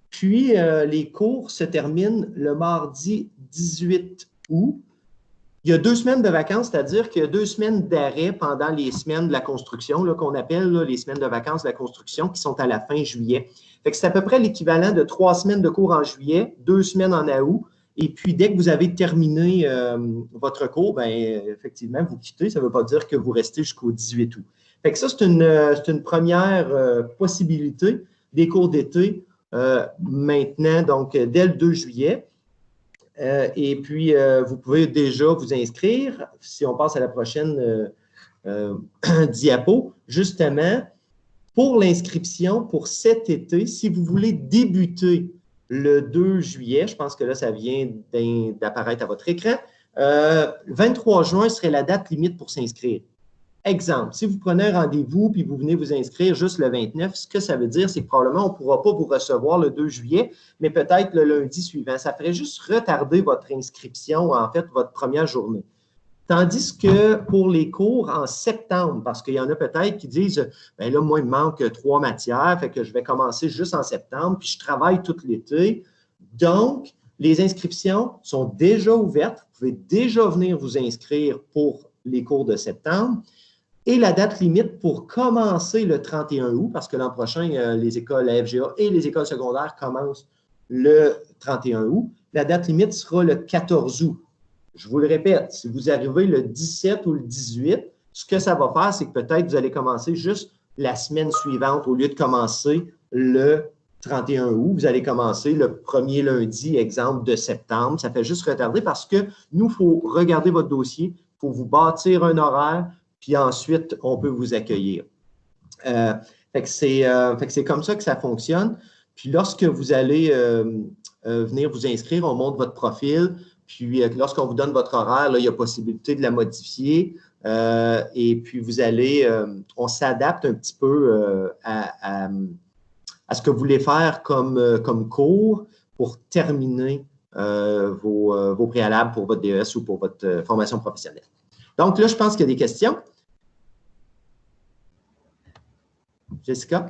Puis, les cours se terminent le mardi 18 août. Il y a 2 semaines de vacances, c'est-à-dire qu'il y a 2 semaines d'arrêt pendant les semaines de la construction, qu'on appelle les semaines de vacances de la construction, qui sont à la fin juillet. Fait que c'est à peu près l'équivalent de 3 semaines de cours en juillet, 2 semaines en août. Et puis, dès que vous avez terminé votre cours, bien, effectivement, vous quittez. Ça ne veut pas dire que vous restez jusqu'au 18 août. Fait que ça, c'est une première possibilité des cours d'été maintenant, donc dès le 2 juillet. Et puis, vous pouvez déjà vous inscrire. Si on passe à la prochaine diapo, justement, pour l'inscription pour cet été, si vous voulez débuter le 2 juillet, je pense que là, ça vient d'apparaître à votre écran, 23 juin serait la date limite pour s'inscrire. Exemple, si vous prenez un rendez-vous puis vous venez vous inscrire juste le 29, ce que ça veut dire, c'est que probablement on ne pourra pas vous recevoir le 2 juillet, mais peut-être le lundi suivant. Ça ferait juste retarder votre inscription, en fait, votre première journée. Tandis que pour les cours en septembre, parce qu'il y en a peut-être qui disent, bien là, moi, il me manque 3 matières, fait que je vais commencer juste en septembre, puis je travaille tout l'été. Donc, les inscriptions sont déjà ouvertes. Vous pouvez déjà venir vous inscrire pour les cours de septembre. Et la date limite pour commencer le 31 août, parce que l'an prochain, les écoles, la FGA et les écoles secondaires commencent le 31 août. La date limite sera le 14 août. Je vous le répète, si vous arrivez le 17 ou le 18, ce que ça va faire, c'est que peut-être vous allez commencer juste la semaine suivante au lieu de commencer le 31 août. Vous allez commencer le premier lundi, exemple, de septembre. Ça fait juste retarder parce que nous, il faut regarder votre dossier, il faut vous bâtir un horaire, puis ensuite, on peut vous accueillir. Fait que c'est comme ça que ça fonctionne. Puis lorsque vous allez venir vous inscrire, on montre votre profil. Puis lorsqu'on vous donne votre horaire, là, il y a possibilité de la modifier. Et puis vous allez, on s'adapte un petit peu à ce que vous voulez faire comme cours pour terminer vos préalables pour votre DES ou pour votre formation professionnelle. Donc là, je pense qu'il y a des questions. Jessica?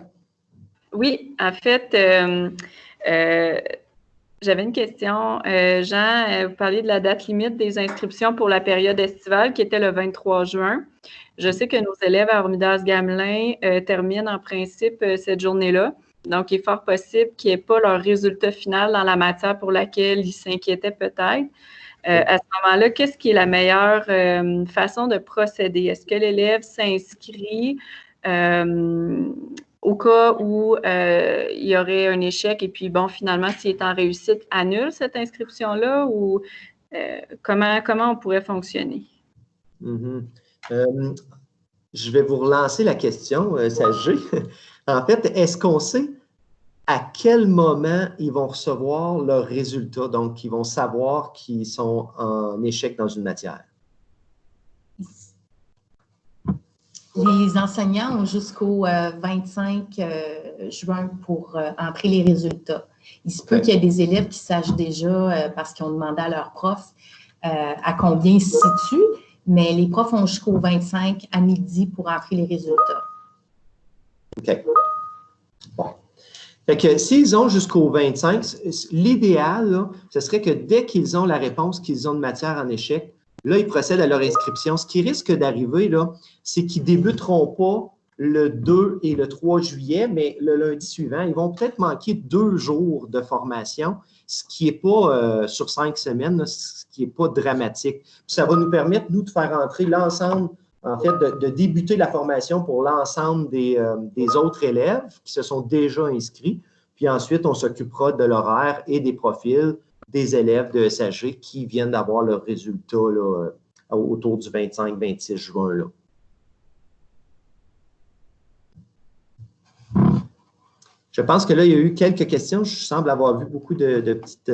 Oui, en fait, j'avais une question. Jean, vous parliez de la date limite des inscriptions pour la période estivale qui était le 23 juin. Je sais que nos élèves à Hormidas-Gamelin terminent en principe cette journée-là. Donc, il est fort possible qu'ils n'aient pas leur résultat final dans la matière pour laquelle ils s'inquiétaient peut-être. À ce moment-là, qu'est-ce qui est la meilleure façon de procéder? Est-ce que l'élève s'inscrit au cas où il y aurait un échec et puis, bon, finalement, s'il est en réussite, annule cette inscription-là ou comment on pourrait fonctionner? Je vais vous relancer la question, Sage. En fait, est-ce qu'on sait à quel moment ils vont recevoir leurs résultats, donc ils vont savoir qu'ils sont en échec dans une matière? Les enseignants ont jusqu'au 25 juin pour entrer les résultats. Il se peut qu'il y ait des élèves qui sachent déjà, parce qu'ils ont demandé à leur prof à combien ils se situent, mais les profs ont jusqu'au 25 à midi pour entrer les résultats. OK. Bon. Fait que s'ils ont jusqu'au 25, l'idéal, là, ce serait que dès qu'ils ont la réponse qu'ils ont de matière en échec, là, ils procèdent à leur inscription. Ce qui risque d'arriver, là, c'est qu'ils ne débuteront pas le 2 et le 3 juillet, mais le lundi suivant, ils vont peut-être manquer 2 jours de formation, ce qui n'est pas sur 5 semaines, là, ce qui n'est pas dramatique. Puis ça va nous permettre, nous, de faire entrer l'ensemble, en fait, de débuter la formation pour l'ensemble des autres élèves qui se sont déjà inscrits. Puis ensuite, on s'occupera de l'horaire et des profils des élèves de SAG qui viennent d'avoir leurs résultats là, autour du 25-26 juin. Là. Je pense que là, il y a eu quelques questions. Je semble avoir vu beaucoup de petites...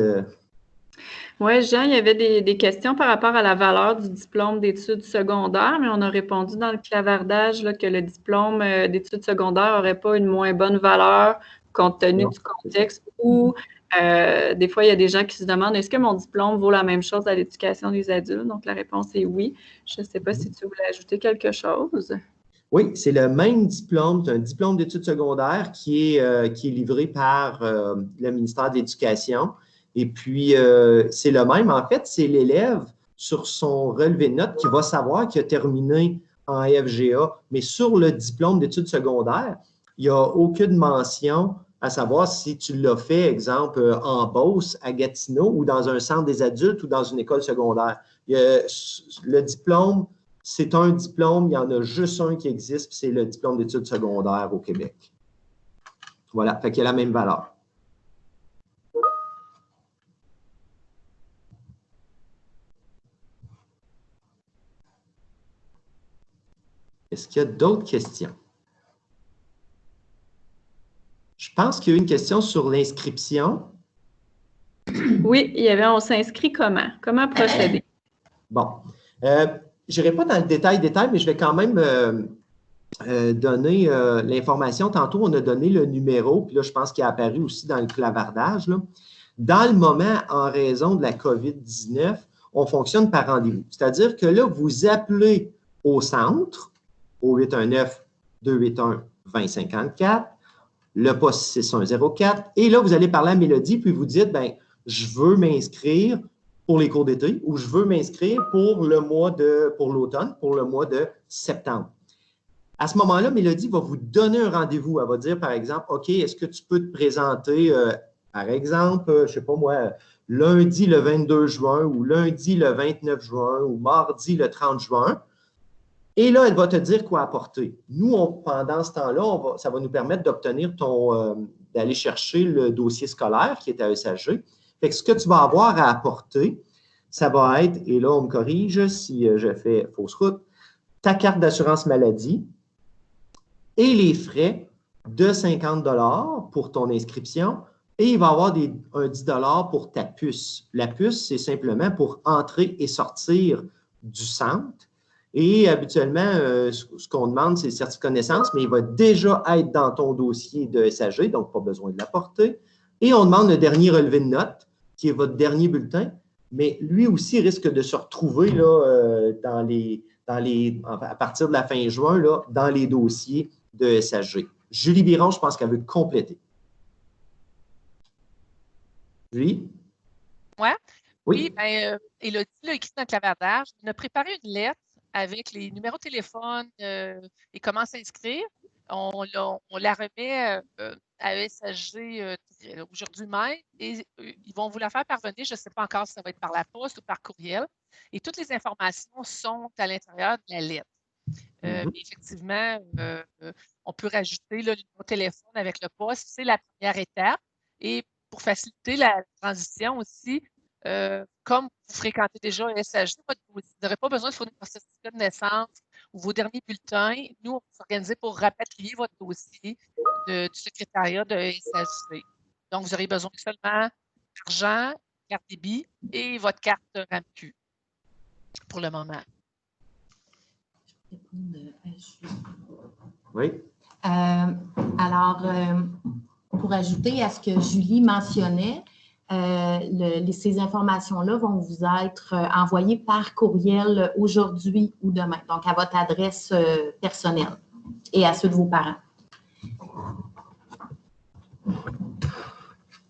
Oui, Jean, il y avait des questions par rapport à la valeur du diplôme d'études secondaires, mais on a répondu dans le clavardage là, que le diplôme d'études secondaires n'aurait pas une moins bonne valeur compte tenu du contexte ou des fois, il y a des gens qui se demandent est-ce que mon diplôme vaut la même chose à l'éducation des adultes? Donc, la réponse est oui. Je ne sais pas si tu voulais ajouter quelque chose. Oui, c'est le même diplôme, c'est un diplôme d'études secondaires qui est livré par le ministère de l'Éducation. Et puis, c'est le même. En fait, c'est l'élève sur son relevé de notes qui va savoir qu'il a terminé en FGA. Mais sur le diplôme d'études secondaires, il n'y a aucune mention à savoir si tu l'as fait, exemple, en Beauce, à Gatineau, ou dans un centre des adultes ou dans une école secondaire. Le diplôme, c'est un diplôme, il y en a juste un qui existe, puis c'est le diplôme d'études secondaires au Québec. Voilà, fait qu'il y a la même valeur. Est-ce qu'il y a d'autres questions? Je pense qu'il y a eu une question sur l'inscription. Oui, il y avait on s'inscrit comment? Comment procéder? Bon. Je n'irai pas dans le détail, mais je vais quand même donner l'information. Tantôt, on a donné le numéro, puis là, je pense qu'il est apparu aussi dans le clavardage. Là. Dans le moment, en raison de la COVID-19, on fonctionne par rendez-vous. C'est-à-dire que là, vous appelez au centre, au 819-281-2054, le poste 6104, et là, vous allez parler à Mélodie, puis vous dites, bien, je veux m'inscrire pour les cours d'été ou je veux m'inscrire pour l'automne, pour le mois de septembre. À ce moment-là, Mélodie va vous donner un rendez-vous. Elle va dire, par exemple, OK, est-ce que tu peux te présenter, par exemple, je ne sais pas moi, lundi le 22 juin ou lundi le 29 juin ou mardi le 30 juin. Et là, elle va te dire quoi apporter. Nous, pendant ce temps-là, ça va nous permettre d'obtenir d'aller chercher le dossier scolaire qui est à ESAG. Fait que ce que tu vas avoir à apporter, ça va être, et là, on me corrige si je fais fausse route, ta carte d'assurance maladie et les frais de 50 $ pour ton inscription. Et il va y avoir un 10 $ pour ta puce. La puce, c'est simplement pour entrer et sortir du centre. Et habituellement, ce qu'on demande, c'est le certificat de naissance, mais il va déjà être dans ton dossier de SAG, donc pas besoin de l'apporter. Et on demande le dernier relevé de notes, qui est votre dernier bulletin, mais lui aussi risque de se retrouver là, à partir de la fin juin là, dans les dossiers de SAG. Julie Biron, je pense qu'elle veut compléter. Julie? Ouais. Oui. Bien, Élodie l'a écrit dans le clavardage. On a préparé une lettre avec les numéros de téléphone et comment s'inscrire. On la remet à ESAG aujourd'hui même et ils vont vous la faire parvenir. Je ne sais pas encore si ça va être par la poste ou par courriel. Et toutes les informations sont à l'intérieur de la lettre. Mais effectivement, on peut rajouter le numéro de téléphone avec le poste. C'est la première étape. Et pour faciliter la transition aussi, comme vous fréquentez déjà SAG, vous n'aurez pas besoin de fournir votre certificat de naissance ou vos derniers bulletins. Nous, on va s'organiser pour rapatrier votre dossier du secrétariat de SAG. Donc, vous aurez besoin seulement d'argent, carte débit et votre carte RAMQ pour le moment. Oui. Alors, pour ajouter à ce que Julie mentionnait, ces informations-là vont vous être envoyées par courriel aujourd'hui ou demain, donc à votre adresse personnelle et à ceux de vos parents.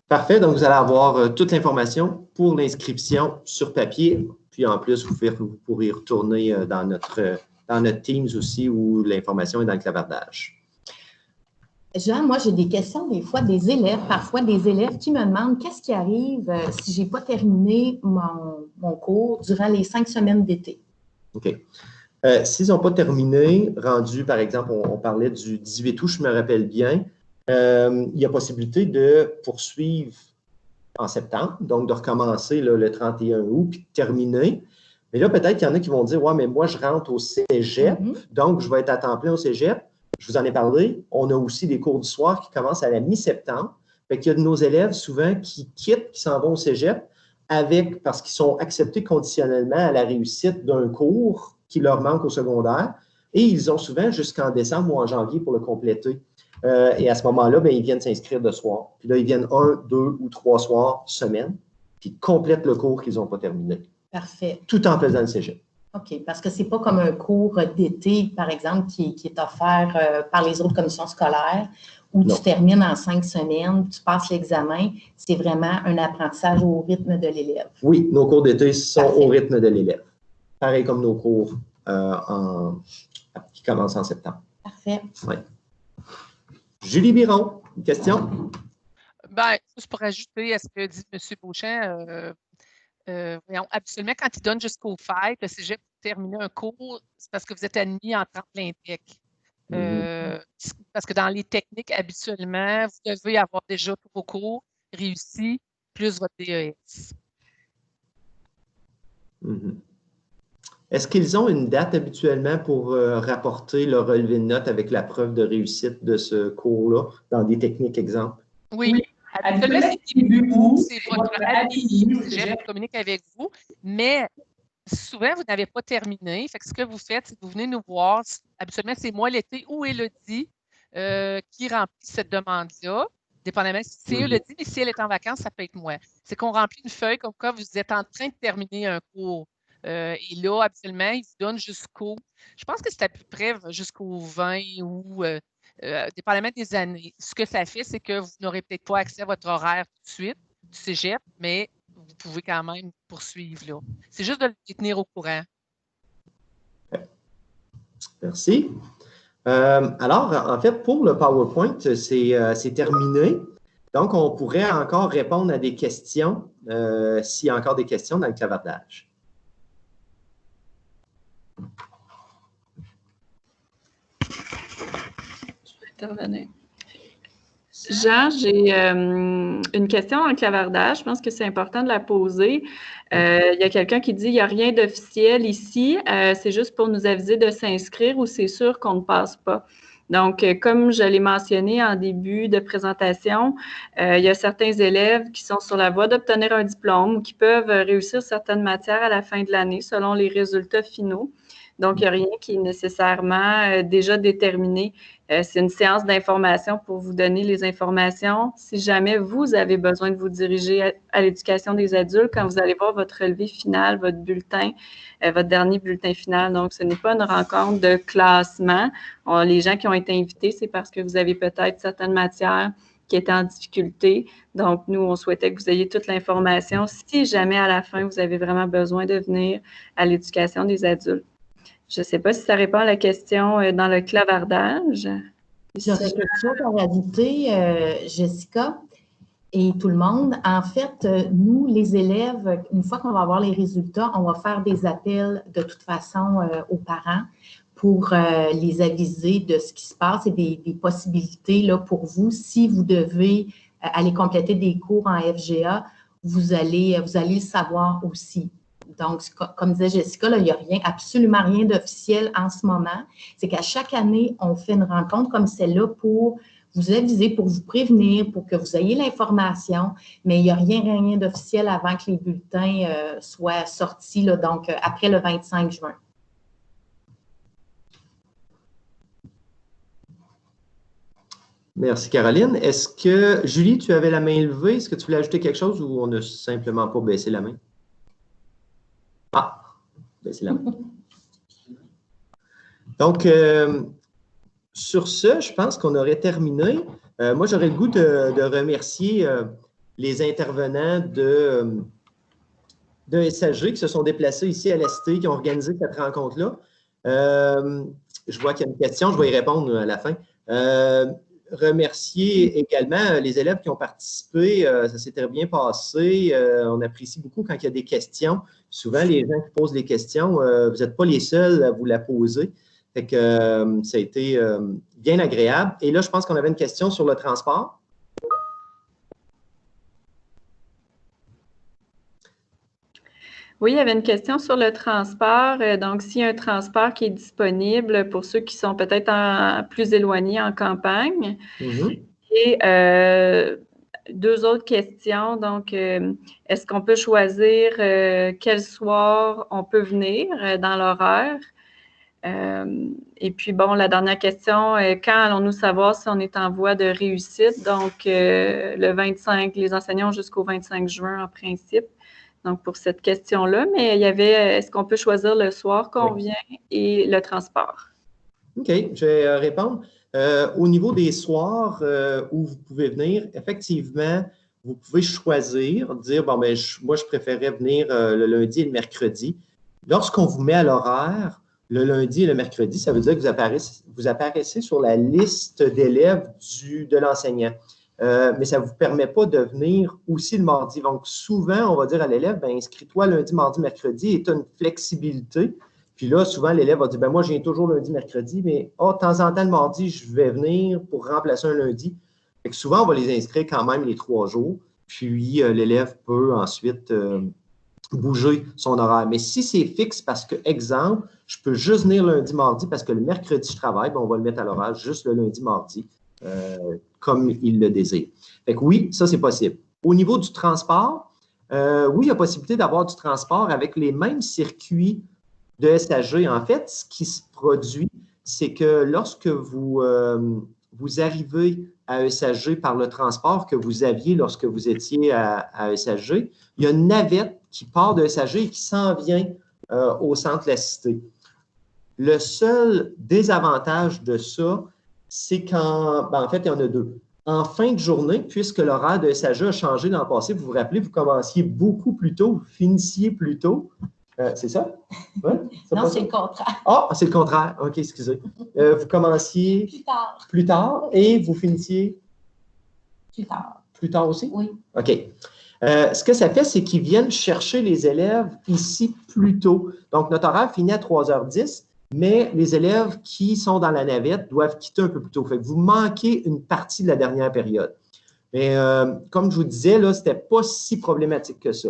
Parfait. Donc, vous allez avoir toute l'information pour l'inscription sur papier. Puis, en plus, vous pourrez retourner dans notre Teams aussi où l'information est dans le clavardage. Jean, moi, j'ai des questions des fois des élèves, parfois des élèves qui me demandent qu'est-ce qui arrive si je n'ai pas terminé mon cours durant les 5 semaines d'été. OK. S'ils n'ont pas terminé, rendu, par exemple, on parlait du 18 août, je me rappelle bien, il y a possibilité de poursuivre en septembre, donc de recommencer là, le 31 août, puis de terminer. Mais là, peut-être qu'il y en a qui vont dire « Ouais, mais moi, je rentre au cégep, donc je vais être à temps plein au cégep. » Je vous en ai parlé. On a aussi des cours du soir qui commencent à la mi-septembre. Fait qu'il y a de nos élèves souvent qui quittent, qui s'en vont au cégep parce qu'ils sont acceptés conditionnellement à la réussite d'un cours qui leur manque au secondaire. Et ils ont souvent jusqu'en décembre ou en janvier pour le compléter. Et à ce moment-là, bien, ils viennent s'inscrire de soir. Puis là, ils viennent 1, 2 ou 3 soirs semaine, puis ils complètent le cours qu'ils n'ont pas terminé. Parfait. Tout en faisant le cégep. OK, parce que ce n'est pas comme un cours d'été, par exemple, qui est offert par les autres commissions scolaires, où tu termines en 5 semaines, tu passes l'examen. C'est vraiment un apprentissage au rythme de l'élève. Oui, nos cours d'été sont au rythme de l'élève. Pareil comme nos cours qui commencent en septembre. Parfait. Oui. Julie Biron, une question? Bien, juste pour ajouter à ce que dit M. Beauchamp, habituellement, quand ils donnent jusqu'aux fêtes, le cégep pour terminer un cours, c'est parce que vous êtes admis en tremplin tech. Parce que dans les techniques, habituellement, vous devez avoir déjà tous vos cours réussis, plus votre DES. Est-ce qu'ils ont une date habituellement pour rapporter leur relevé de notes avec la preuve de réussite de ce cours-là, dans des techniques exemples? Oui. Habituellement, c'est début août, c'est votre ADI, le cégep communique avec vous, mais souvent, vous n'avez pas terminé. Fait que ce que vous faites, c'est que vous venez nous voir. Habituellement, c'est moi l'été ou Élodie qui remplit cette demande-là. Dépendamment si c'est Élodie, mais si elle est en vacances, ça peut être moi. C'est qu'on remplit une feuille comme quoi vous êtes en train de terminer un cours. Et là, habituellement, ils vous donnent je pense que c'est à peu près jusqu'au 20 ou dépendamment des années. Ce que ça fait, c'est que vous n'aurez peut-être pas accès à votre horaire tout de suite du cégep, mais vous pouvez quand même poursuivre là. C'est juste de les tenir au courant. Merci. Alors, en fait, pour le PowerPoint, c'est terminé. Donc, on pourrait encore répondre à des questions s'il y a encore des questions dans le clavardage. Intervenir. Jean, j'ai une question en clavardage. Je pense que c'est important de la poser. Il y a quelqu'un qui dit il n'y a rien d'officiel ici. C'est juste pour nous aviser de s'inscrire ou c'est sûr qu'on ne passe pas. Donc, comme je l'ai mentionné en début de présentation, il y a certains élèves qui sont sur la voie d'obtenir un diplôme ou qui peuvent réussir certaines matières à la fin de l'année selon les résultats finaux. Donc, il n'y a rien qui est nécessairement déjà déterminé. C'est une séance d'information pour vous donner les informations. Si jamais vous avez besoin de vous diriger à l'éducation des adultes, quand vous allez voir votre relevé final, votre bulletin, votre dernier bulletin final. Donc, ce n'est pas une rencontre de classement. Les gens qui ont été invités, c'est parce que vous avez peut-être certaines matières qui étaient en difficulté. Donc, nous, on souhaitait que vous ayez toute l'information si jamais à la fin, vous avez vraiment besoin de venir à l'éducation des adultes. Je ne sais pas si ça répond à la question dans le clavardage. J'aurais quelque chose à rajouter, Jessica et tout le monde. En fait, nous, les élèves, une fois qu'on va avoir les résultats, on va faire des appels de toute façon aux parents pour les aviser de ce qui se passe et des possibilités là, pour vous. Si vous devez aller compléter des cours en FGA, vous allez le savoir aussi. Donc, comme disait Jessica, là, il n'y a absolument rien d'officiel en ce moment. C'est qu'à chaque année, on fait une rencontre comme celle-là pour vous aviser, pour vous prévenir, pour que vous ayez l'information, mais il n'y a rien d'officiel avant que les bulletins soient sortis, là, donc après le 25 juin. Merci, Caroline. Est-ce que, Julie, tu avais la main levée? Est-ce que tu voulais ajouter quelque chose ou on n'a simplement pas baissé la main? Ah, baissé la main. Donc, sur ce, je pense qu'on aurait terminé. Moi, j'aurais le goût de remercier les intervenants de SAG qui se sont déplacés ici à l'ST, qui ont organisé cette rencontre-là. Je vois qu'il y a une question, je vais y répondre à la fin. Remercier également les élèves qui ont participé. Ça s'est très bien passé. On apprécie beaucoup quand il y a des questions. Souvent, les gens qui posent des questions, vous n'êtes pas les seuls à vous la poser. Fait que ça a été bien agréable. Et là, je pense qu'on avait une question sur le transport. Oui, il y avait une question sur le transport. Donc, s'il y a un transport qui est disponible pour ceux qui sont peut-être plus éloignés en campagne. Mm-hmm. Et deux autres questions. Donc, est-ce qu'on peut choisir quel soir on peut venir dans l'horaire? Et puis, bon, la dernière question, quand allons-nous savoir si on est en voie de réussite? Donc, le 25, les enseignants jusqu'au 25 juin en principe. Donc, pour cette question-là, mais il y avait, est-ce qu'on peut choisir le soir qu'on vient et le transport? OK, je vais répondre. Au niveau des soirs où vous pouvez venir, effectivement, vous pouvez choisir, dire, bon, ben, moi, je préférais venir le lundi et le mercredi. Lorsqu'on vous met à l'horaire, le lundi et le mercredi, ça veut dire que vous apparaissez sur la liste d'élèves de l'enseignant. Mais ça ne vous permet pas de venir aussi le mardi. Donc, souvent, on va dire à l'élève, ben, inscris-toi lundi, mardi, mercredi et tu as une flexibilité. Puis là, souvent, l'élève va dire, ben, moi, je viens toujours lundi, mercredi, mais de temps en temps, le mardi, je vais venir pour remplacer un lundi. Fait que souvent, on va les inscrire quand même les 3 jours. Puis, l'élève peut ensuite bouger son horaire. Mais si c'est fixe parce que, exemple, je peux juste venir lundi, mardi parce que le mercredi, je travaille, ben, on va le mettre à l'horaire juste le lundi, mardi. Comme il le désire. Fait que oui, ça, c'est possible. Au niveau du transport, oui, il y a possibilité d'avoir du transport avec les mêmes circuits de SAG. En fait, ce qui se produit, c'est que lorsque vous arrivez à SAG par le transport que vous aviez lorsque vous étiez à SAG, il y a une navette qui part de SAG et qui s'en vient au centre La Cité. Le seul désavantage de ça, c'est quand, ben en fait, il y en a deux. En fin de journée, puisque l'horaire de SAG a changé l'an passé, vous vous rappelez, vous commenciez beaucoup plus tôt, vous finissiez plus tôt. C'est ça? Ouais? Non, c'est le contraire. Ah, c'est le contraire. OK, excusez. Vous commenciez plus tard et vous finissiez plus tard. Plus tard aussi? Oui. OK. Ce que ça fait, c'est qu'ils viennent chercher les élèves ici plus tôt. Donc, notre horaire finit à 3h10. Mais les élèves qui sont dans la navette doivent quitter un peu plus tôt. Fait que vous manquez une partie de la dernière période. Mais comme je vous disais, là, ce n'était pas si problématique que ça.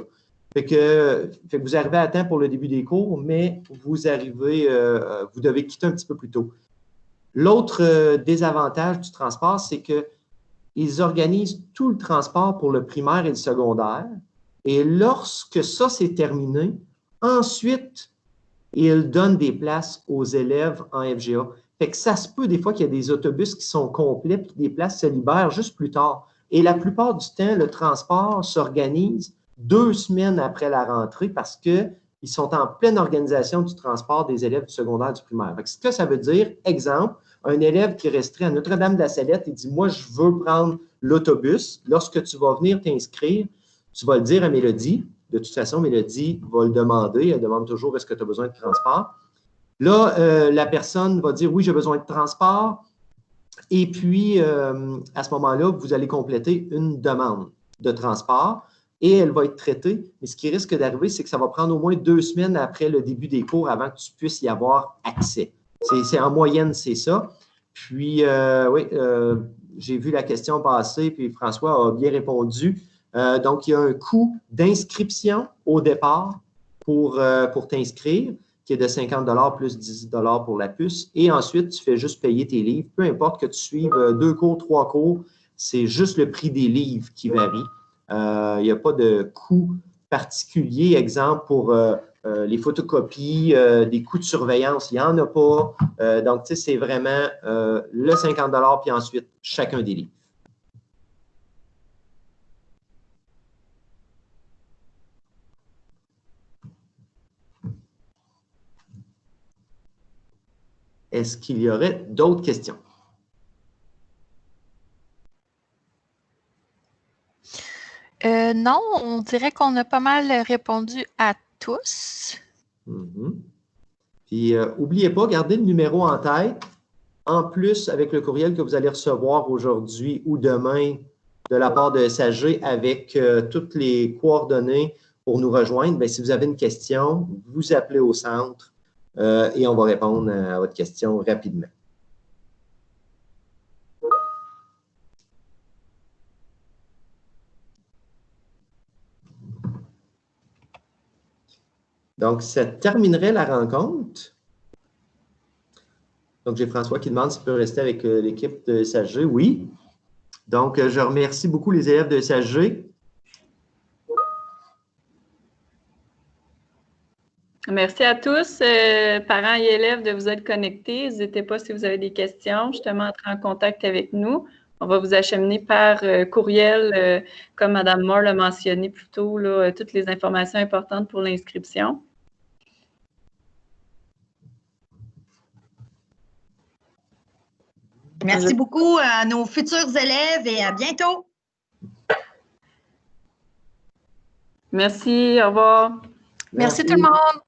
Fait que vous arrivez à temps pour le début des cours, mais vous devez quitter un petit peu plus tôt. L'autre désavantage du transport, c'est qu'ils organisent tout le transport pour le primaire et le secondaire. Et lorsque ça s'est terminé, ensuite, ils donnent des places aux élèves en FGA. Fait que ça se peut des fois qu'il y a des autobus qui sont complets et que des places se libèrent juste plus tard. Et la plupart du temps, le transport s'organise 2 semaines après la rentrée parce qu'ils sont en pleine organisation du transport des élèves du secondaire du primaire. Fait que ce que ça veut dire, exemple, un élève qui resterait à Notre-Dame-de-la-Salette et dit « Moi, je veux prendre l'autobus. » Lorsque tu vas venir t'inscrire, tu vas le dire à Mélodie. De toute façon, Mélodie va le demander. Elle demande toujours « Est-ce que tu as besoin de transport? » Là, la personne va dire « Oui, j'ai besoin de transport. » Et puis, à ce moment-là, vous allez compléter une demande de transport et elle va être traitée. Mais ce qui risque d'arriver, c'est que ça va prendre au moins 2 semaines après le début des cours avant que tu puisses y avoir accès. C'est en moyenne, c'est ça. Puis, oui, j'ai vu la question passer, puis François a bien répondu. Donc, il y a un coût d'inscription au départ pour t'inscrire, qui est de 50 plus 10 pour la puce. Et ensuite, tu fais juste payer tes livres. Peu importe que tu suives 2 cours, 3 cours, c'est juste le prix des livres qui varie. Il n'y a pas de coût particulier. Exemple, pour les photocopies, des coûts de surveillance, il n'y en a pas. Donc, tu sais, c'est vraiment le 50 puis ensuite chacun des livres. Est-ce qu'il y aurait d'autres questions? Non, on dirait qu'on a pas mal répondu à tous. Puis, n'oubliez pas, gardez le numéro en tête. En plus, avec le courriel que vous allez recevoir aujourd'hui ou demain de la part de SAG avec toutes les coordonnées pour nous rejoindre, bien, si vous avez une question, vous appelez au centre et on va répondre à votre question rapidement. Donc, ça terminerait la rencontre. Donc, j'ai François qui demande s'il peut rester avec l'équipe de SAG. Oui. Donc, je remercie beaucoup les élèves de SAG. Merci à tous, parents et élèves, de vous être connectés. N'hésitez pas si vous avez des questions, justement, à entrer en contact avec nous. On va vous acheminer par courriel, comme Mme Moore l'a mentionné plus tôt, là, toutes les informations importantes pour l'inscription. Merci beaucoup à nos futurs élèves et à bientôt. Merci, au revoir. Merci tout le monde.